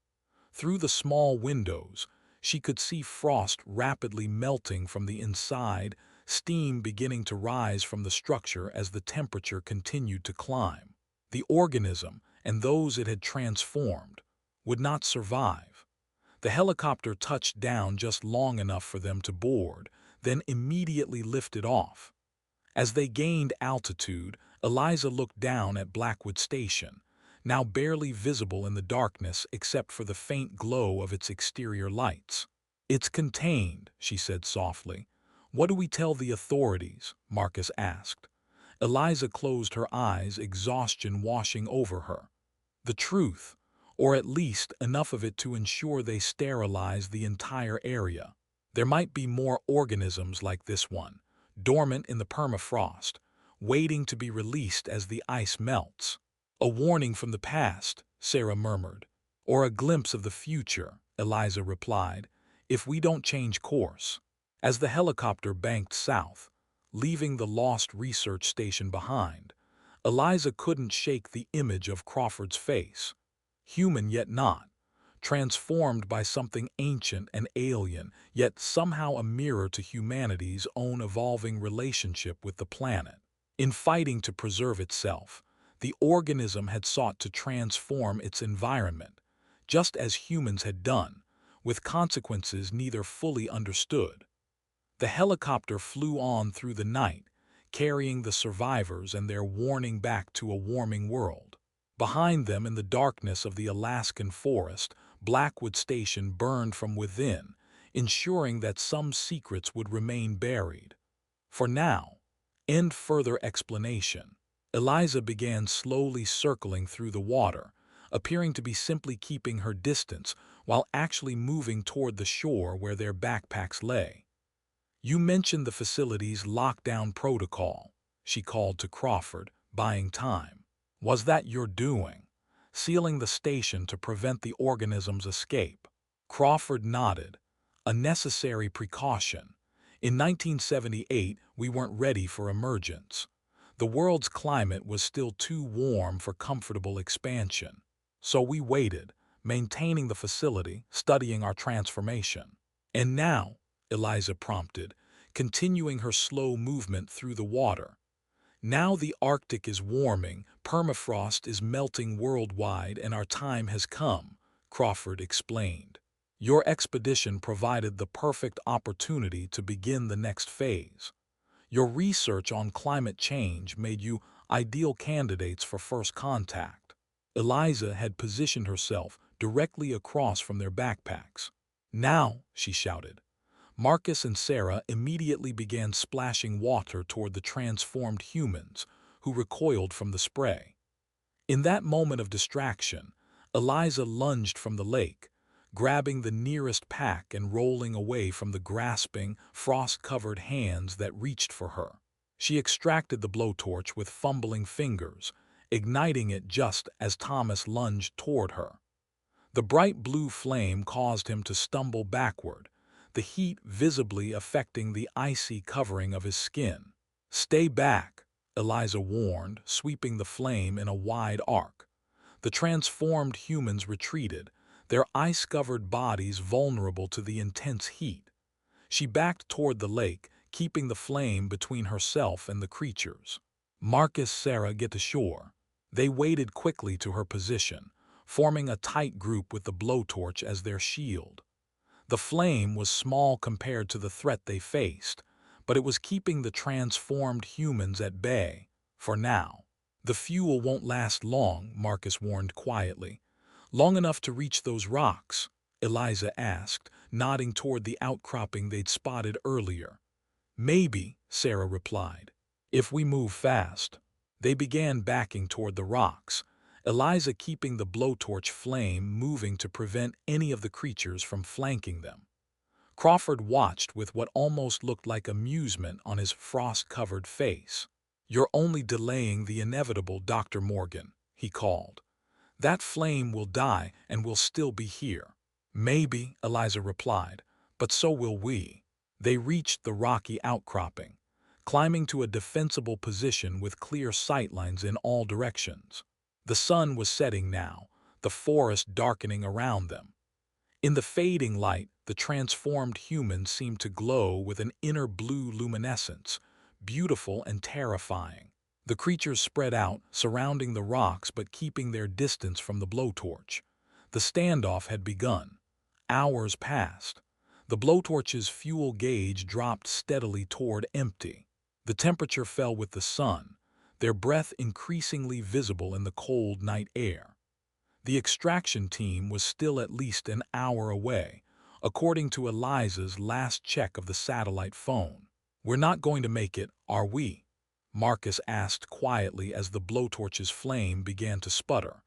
Through the small windows, she could see frost rapidly melting from the inside, steam beginning to rise from the structure as the temperature continued to climb. The organism, and those it had transformed, would not survive. The helicopter touched down just long enough for them to board, then immediately lifted off. As they gained altitude, Eliza looked down at Blackwood Station, now barely visible in the darkness except for the faint glow of its exterior lights. "It's contained," she said softly. "What do we tell the authorities?" Marcus asked. Eliza closed her eyes, exhaustion washing over her. "The truth, or at least enough of it to ensure they sterilize the entire area. There might be more organisms like this one, dormant in the permafrost, waiting to be released as the ice melts." "A warning from the past," Sarah murmured. "Or a glimpse of the future," Eliza replied, "if we don't change course." As the helicopter banked south, leaving the lost research station behind, Eliza couldn't shake the image of Crawford's face. Human yet not, transformed by something ancient and alien, yet somehow a mirror to humanity's own evolving relationship with the planet. In fighting to preserve itself, the organism had sought to transform its environment, just as humans had done, with consequences neither fully understood. The helicopter flew on through the night, carrying the survivors and their warning back to a warming world. Behind them, in the darkness of the Alaskan forest, Blackwood Station burned from within, ensuring that some secrets would remain buried. For now, end further explanation. Eliza began slowly circling through the water, appearing to be simply keeping her distance while actually moving toward the shore where their backpacks lay. "You mentioned the facility's lockdown protocol," she called to Crawford, buying time. "Was that your doing, sealing the station to prevent the organism's escape?" Crawford nodded. "A necessary precaution. In 1978, we weren't ready for emergence. The world's climate was still too warm for comfortable expansion. So we waited, maintaining the facility, studying our transformation. And now," Eliza prompted, continuing her slow movement through the water, "now the Arctic is warming, permafrost is melting worldwide, and our time has come," Crawford explained. "Your expedition provided the perfect opportunity to begin the next phase. Your research on climate change made you ideal candidates for first contact." Eliza had positioned herself directly across from their backpacks. "Now," she shouted. Marcus and Sarah immediately began splashing water toward the transformed humans, who recoiled from the spray. In that moment of distraction, Eliza lunged from the lake, grabbing the nearest pack and rolling away from the grasping, frost-covered hands that reached for her. She extracted the blowtorch with fumbling fingers, igniting it just as Thomas lunged toward her. The bright blue flame caused him to stumble backward, the heat visibly affecting the icy covering of his skin. "Stay back," Eliza warned, sweeping the flame in a wide arc. The transformed humans retreated, their ice-covered bodies vulnerable to the intense heat. She backed toward the lake, keeping the flame between herself and the creatures. Marcus, Sarah, get to shore. They waded quickly to her position, forming a tight group with the blowtorch as their shield. The flame was small compared to the threat they faced, but it was keeping the transformed humans at bay, for now. "The fuel won't last long," Marcus warned quietly. "Long enough to reach those rocks?" Eliza asked, nodding toward the outcropping they'd spotted earlier. "Maybe," Sarah replied, "if we move fast." They began backing toward the rocks, Eliza keeping the blowtorch flame moving to prevent any of the creatures from flanking them. Crawford watched with what almost looked like amusement on his frost-covered face. "You're only delaying the inevitable, Dr. Morgan," he called. "That flame will die and we'll still be here." "Maybe," Eliza replied, "but so will we." They reached the rocky outcropping, climbing to a defensible position with clear sightlines in all directions. The sun was setting now, the forest darkening around them. In the fading light, the transformed humans seemed to glow with an inner blue luminescence, beautiful and terrifying. The creatures spread out, surrounding the rocks but keeping their distance from the blowtorch. The standoff had begun. Hours passed. The blowtorch's fuel gauge dropped steadily toward empty. The temperature fell with the sun, their breath increasingly visible in the cold night air. The extraction team was still at least an hour away, according to Eliza's last check of the satellite phone. "We're not going to make it, are we?" Marcus asked quietly as the blowtorch's flame began to sputter.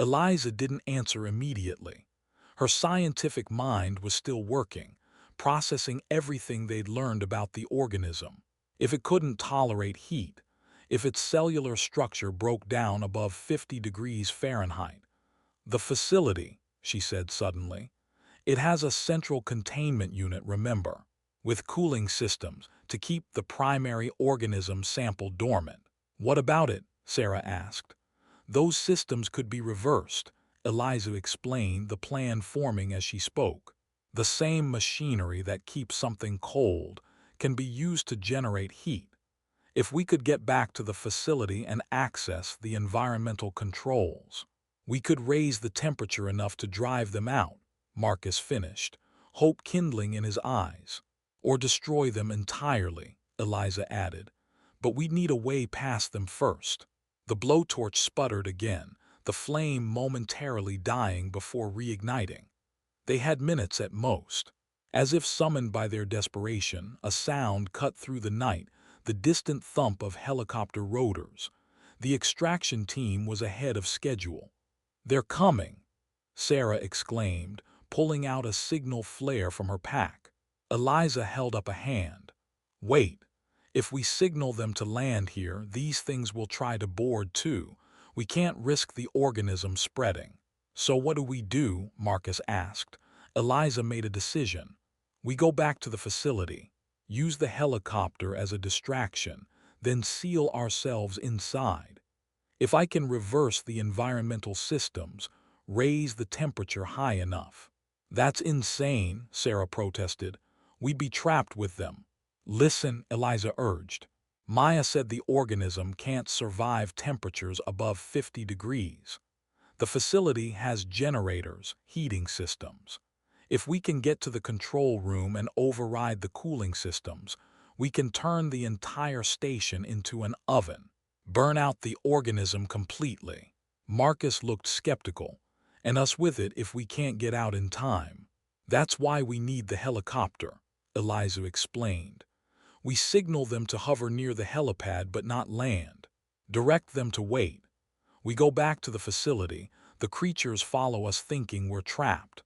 Eliza didn't answer immediately. Her scientific mind was still working, processing everything they'd learned about the organism. If it couldn't tolerate heat, if its cellular structure broke down above 50 degrees Fahrenheit. "The facility," she said suddenly. "It has a central containment unit, remember, with cooling systems to keep the primary organism sample dormant." "What about it?" Sarah asked. "Those systems could be reversed," Eliza explained, the plan forming as she spoke. "The same machinery that keeps something cold can be used to generate heat. If we could get back to the facility and access the environmental controls, we could raise the temperature enough to drive them out," Marcus finished, hope kindling in his eyes. "Or destroy them entirely," Eliza added. "But we'd need a way past them first." The blowtorch sputtered again, the flame momentarily dying before reigniting. They had minutes at most. As if summoned by their desperation, a sound cut through the night, the distant thump of helicopter rotors. The extraction team was ahead of schedule. "They're coming!" Sarah exclaimed, pulling out a signal flare from her pack. Eliza held up a hand. "Wait. If we signal them to land here, these things will try to board too. We can't risk the organism spreading." "So what do we do?" Marcus asked. Eliza made a decision. "We go back to the facility, use the helicopter as a distraction, then seal ourselves inside. If I can reverse the environmental systems, raise the temperature high enough." "That's insane," Sarah protested. "We'd be trapped with them." "Listen," Eliza urged. "Maya said the organism can't survive temperatures above 50 degrees. The facility has generators, heating systems. If we can get to the control room and override the cooling systems, we can turn the entire station into an oven, burn out the organism completely." Marcus looked skeptical. "And us with it if we can't get out in time." "That's why we need the helicopter," Eliza explained. "We signal them to hover near the helipad but not land. Direct them to wait. We go back to the facility, the creatures follow us thinking we're trapped.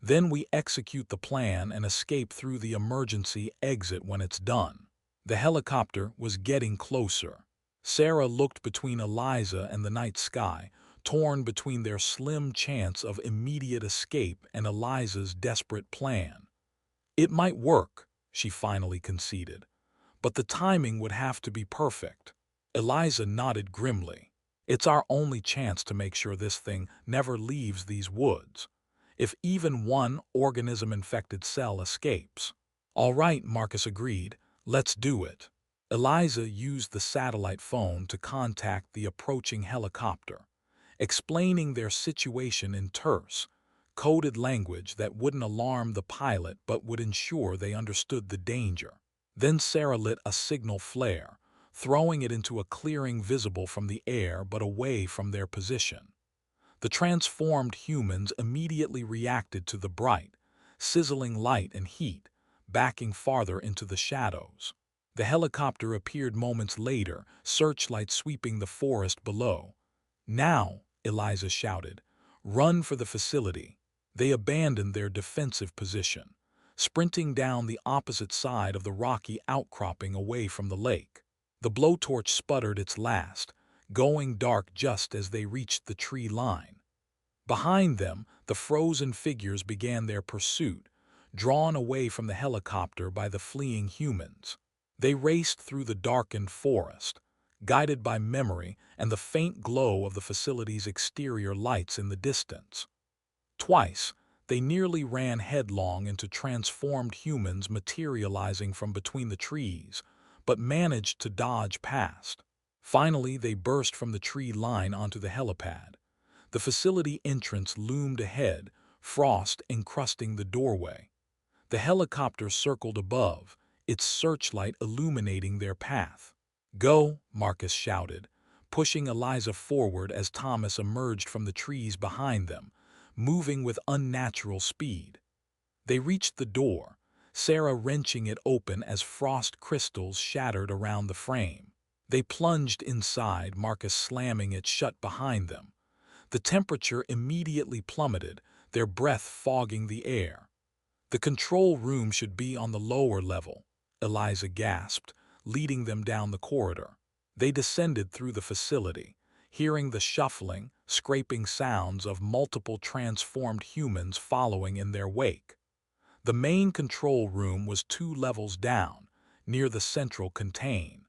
Then we execute the plan and escape through the emergency exit when it's done." The helicopter was getting closer. Sarah looked between Eliza and the night sky, torn between their slim chance of immediate escape and Eliza's desperate plan. "It might work," she finally conceded, "but the timing would have to be perfect." Eliza nodded grimly. "It's our only chance to make sure this thing never leaves these woods. If even one organism-infected cell escapes." "All right," Marcus agreed. "Let's do it." Eliza used the satellite phone to contact the approaching helicopter, explaining their situation in terse, coded language that wouldn't alarm the pilot but would ensure they understood the danger. Then Sarah lit a signal flare, throwing it into a clearing visible from the air but away from their position. The transformed humans immediately reacted to the bright, sizzling light and heat, backing farther into the shadows. The helicopter appeared moments later, searchlight sweeping the forest below. "Now," Eliza shouted, "run for the facility." They abandoned their defensive position, sprinting down the opposite side of the rocky outcropping away from the lake. The blowtorch sputtered its last, going dark just as they reached the tree line. Behind them, the frozen figures began their pursuit, drawn away from the helicopter by the fleeing humans. They raced through the darkened forest, guided by memory and the faint glow of the facility's exterior lights in the distance. Twice, they nearly ran headlong into transformed humans materializing from between the trees, but managed to dodge past. Finally, they burst from the tree line onto the helipad. The facility entrance loomed ahead, frost encrusting the doorway. The helicopter circled above, its searchlight illuminating their path. "Go," Marcus shouted, pushing Eliza forward as Thomas emerged from the trees behind them, moving with unnatural speed. They reached the door, Sarah wrenching it open as frost crystals shattered around the frame. They plunged inside, Marcus slamming it shut behind them. The temperature immediately plummeted, their breath fogging the air. "The control room should be on the lower level," Eliza gasped, leading them down the corridor. They descended through the facility, hearing the shuffling, scraping sounds of multiple transformed humans following in their wake. The main control room was 2 levels down, near the central contain.